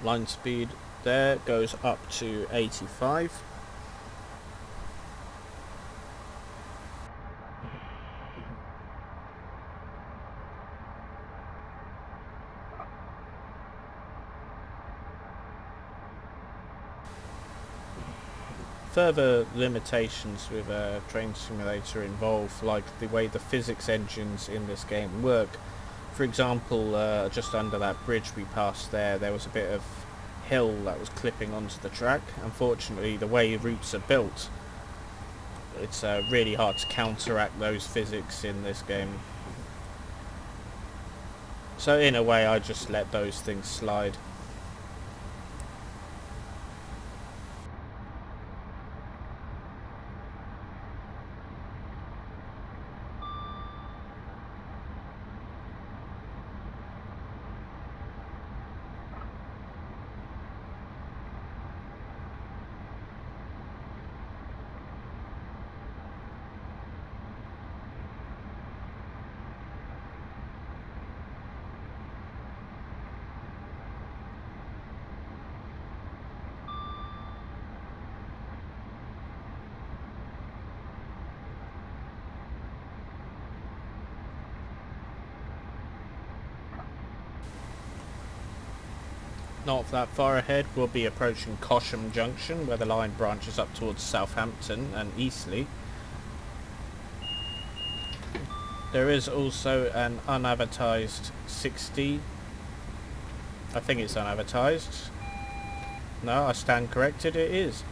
Line speed there goes up to 85. Further limitations with Train Simulator involve, like the way the physics engines in this game work. For example, just under that bridge we passed there was a bit of hill that was clipping onto the track. Unfortunately, the way routes are built, it's really hard to counteract those physics in this game. So in a way, I just let those things slide. Not that far ahead, we'll be approaching Cosham Junction, where the line branches up towards Southampton and Eastleigh. There is also an unadvertised 60. I think it's unadvertised. No, I stand corrected, it is.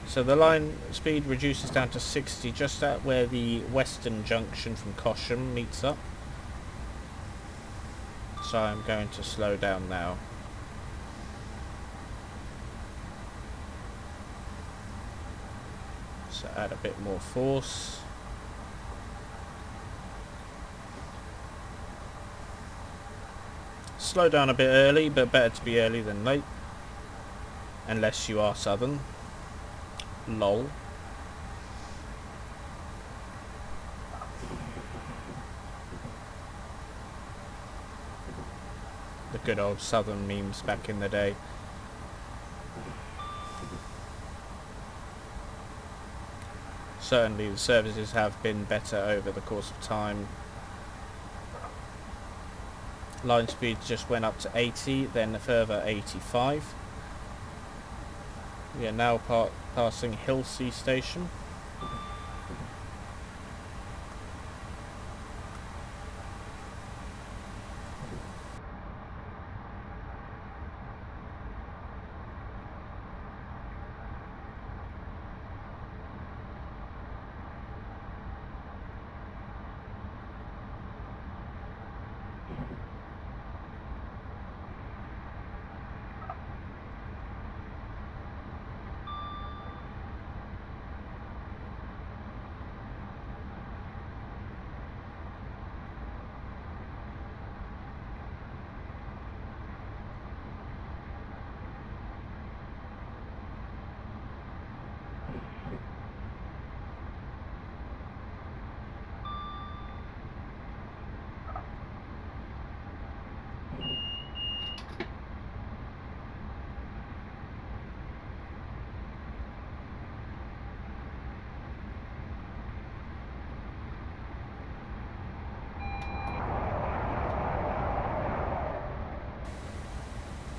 So the line speed reduces down to 60 just at where the Western Junction from Cosham meets up. So I'm going to slow down now. So add a bit more force. Slow down a bit early, but better to be early than late. Unless you are Southern. Lol. The good old Southern memes back in the day. Certainly the services have been better over the course of time. Line speed just went up to 80, then a further 85. We are now passing Hilsea Station.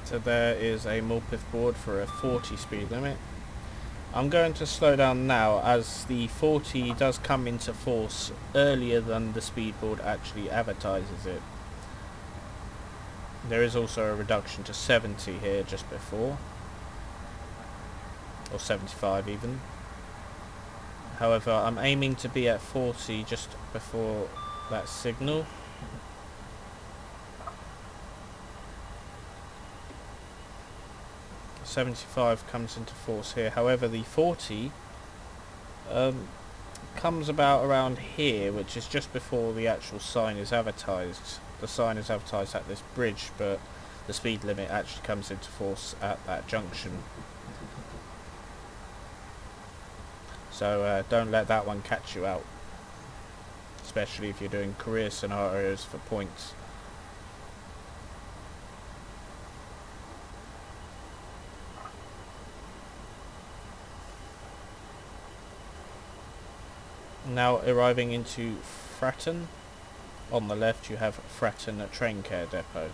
So there is a Morpeth board for a 40 speed limit. I'm going to slow down now as the 40 does come into force earlier than the speed board actually advertises it. There is also a reduction to 70 here just before, or 75 even. However, I'm aiming to be at 40 just before that signal. .75 comes into force here. However, the 40 comes about around here, which is just before the actual sign is advertised. The sign is advertised at this bridge, but the speed limit actually comes into force at that junction. So don't let that one catch you out, especially if you're doing career scenarios for points. Now arriving into Fratton. On the left you have Fratton Train Care Depot.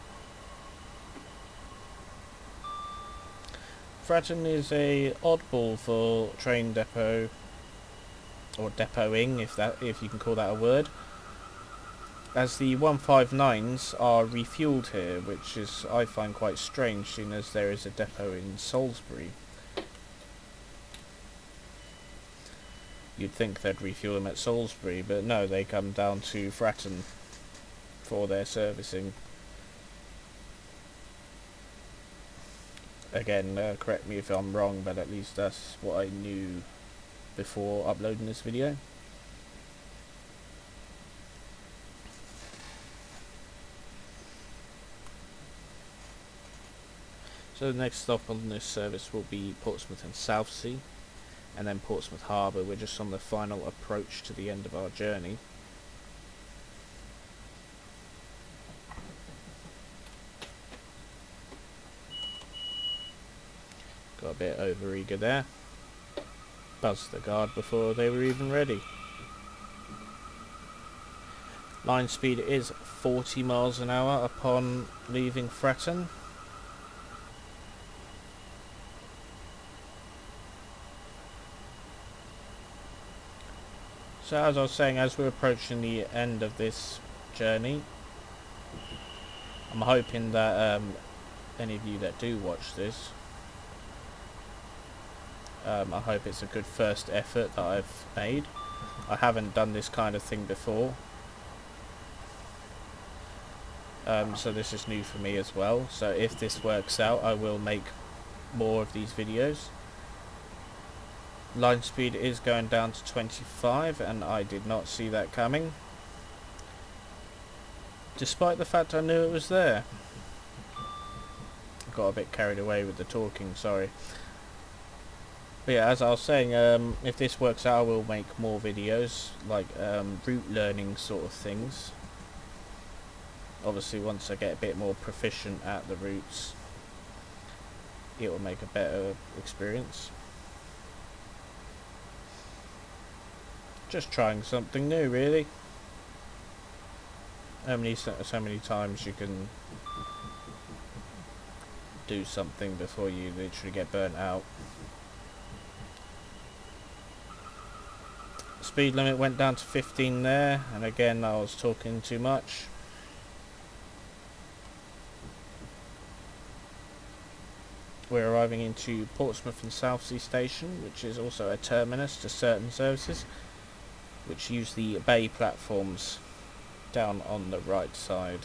Fratton is a oddball for train depot, or depoting, if you can call that a word, as the 159s are refuelled here, which is I find quite strange, seeing as there is a depot in Salisbury. You'd think they'd refuel them at Salisbury, but no, they come down to Fratton for their servicing. Again, correct me if I'm wrong, but at least that's what I knew before uploading this video. So the next stop on this service will be Portsmouth and Southsea, and then Portsmouth Harbour. We're just on the final approach to the end of our journey. Got a bit over eager there. Buzzed the guard before they were even ready. Line speed is 40 miles an hour upon leaving Fratton. So as I was saying, as we're approaching the end of this journey, I'm hoping that any of you that do watch this, I hope it's a good first effort that I've made. I haven't done this kind of thing before, so this is new for me as well. So if this works out, I will make more of these videos. Line speed is going down to 25, and I did not see that coming, despite the fact I knew it was there. Got a bit carried away with the talking, sorry. But yeah, as I was saying, if this works out, I will make more videos, like route learning sort of things. Obviously, once I get a bit more proficient at the routes, it will make a better experience. Just trying something new, really. So many times you can do something before you literally get burnt out. Speed limit went down to 15 there, and again I was talking too much. We're arriving into Portsmouth and Southsea station, which is also a terminus to certain services, which use the bay platforms down on the right side.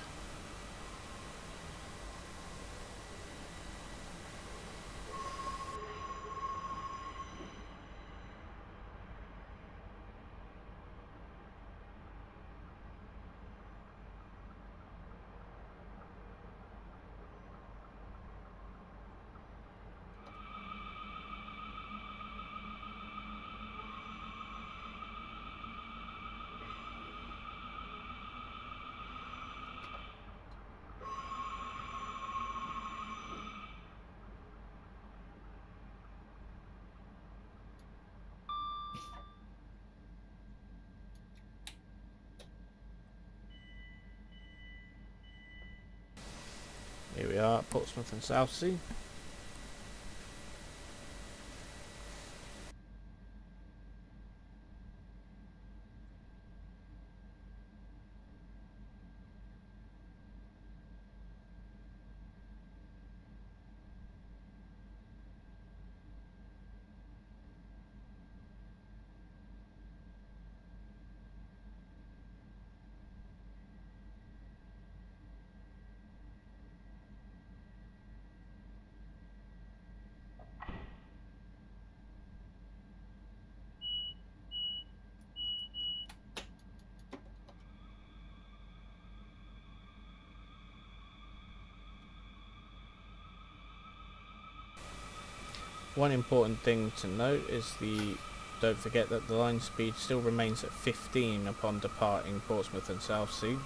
Here we are at Portsmouth and Southsea. One important thing to note is don't forget that the line speed still remains at 15 upon departing Portsmouth and Southsea.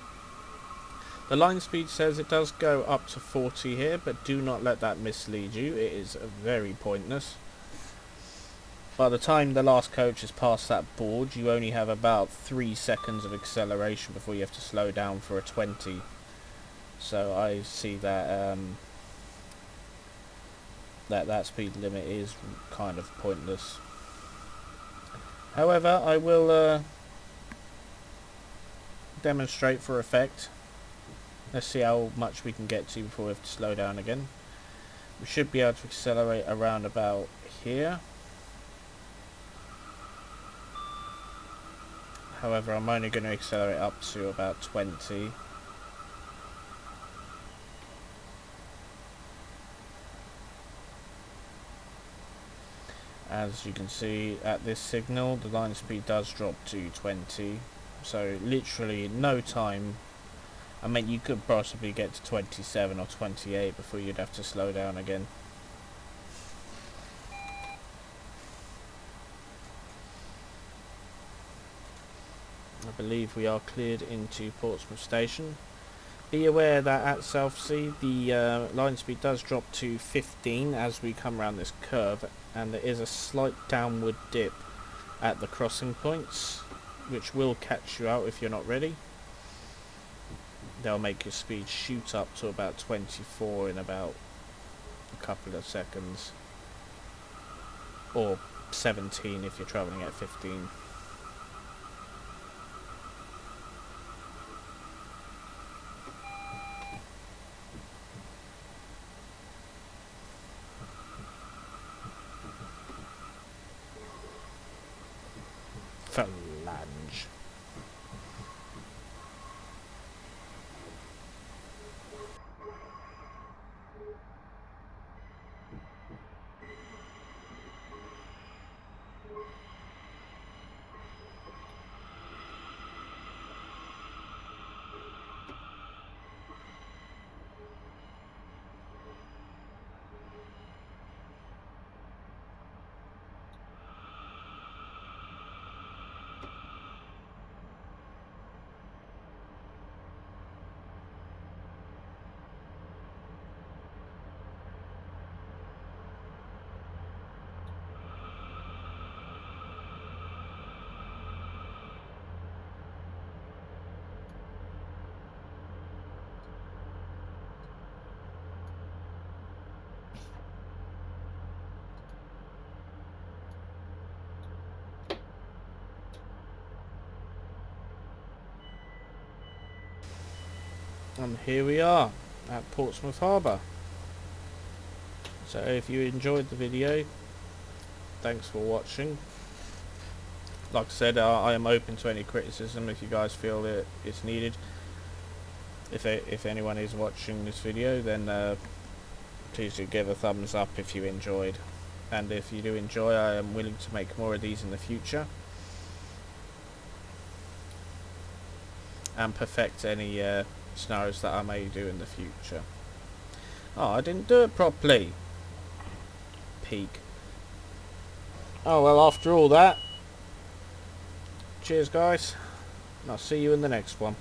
The line speed says it does go up to 40 here, but do not let that mislead you. It is very pointless. By the time the last coach has passed that board, you only have about 3 seconds of acceleration before you have to slow down for a 20. So I see that that speed limit is kind of pointless. However, I will demonstrate for effect. Let's see how much we can get to before we have to slow down again. We should be able to accelerate around about here. However, I'm only going to accelerate up to about 20. As you can see at this signal, the line speed does drop to 20. So literally no time. I mean, you could possibly get to 27 or 28 before you'd have to slow down again. I believe we are cleared into Portsmouth Station. Be aware that at Southsea the line speed does drop to 15 as we come around this curve, and there is a slight downward dip at the crossing points, which will catch you out if you're not ready. They'll make your speed shoot up to about 24 in about a couple of seconds, or 17 if you're travelling at 15. Phalange. And here we are at Portsmouth Harbour. So if you enjoyed the video, thanks for watching. Like I said, I am open to any criticism if you guys feel that it's needed. If anyone is watching this video, then please do give a thumbs up if you enjoyed. And if you do enjoy, I am willing to make more of these in the future. And perfect any scenarios that I may do in the future. Oh, I didn't do it properly. Peak. Oh well, after all that, cheers guys, and I'll see you in the next one.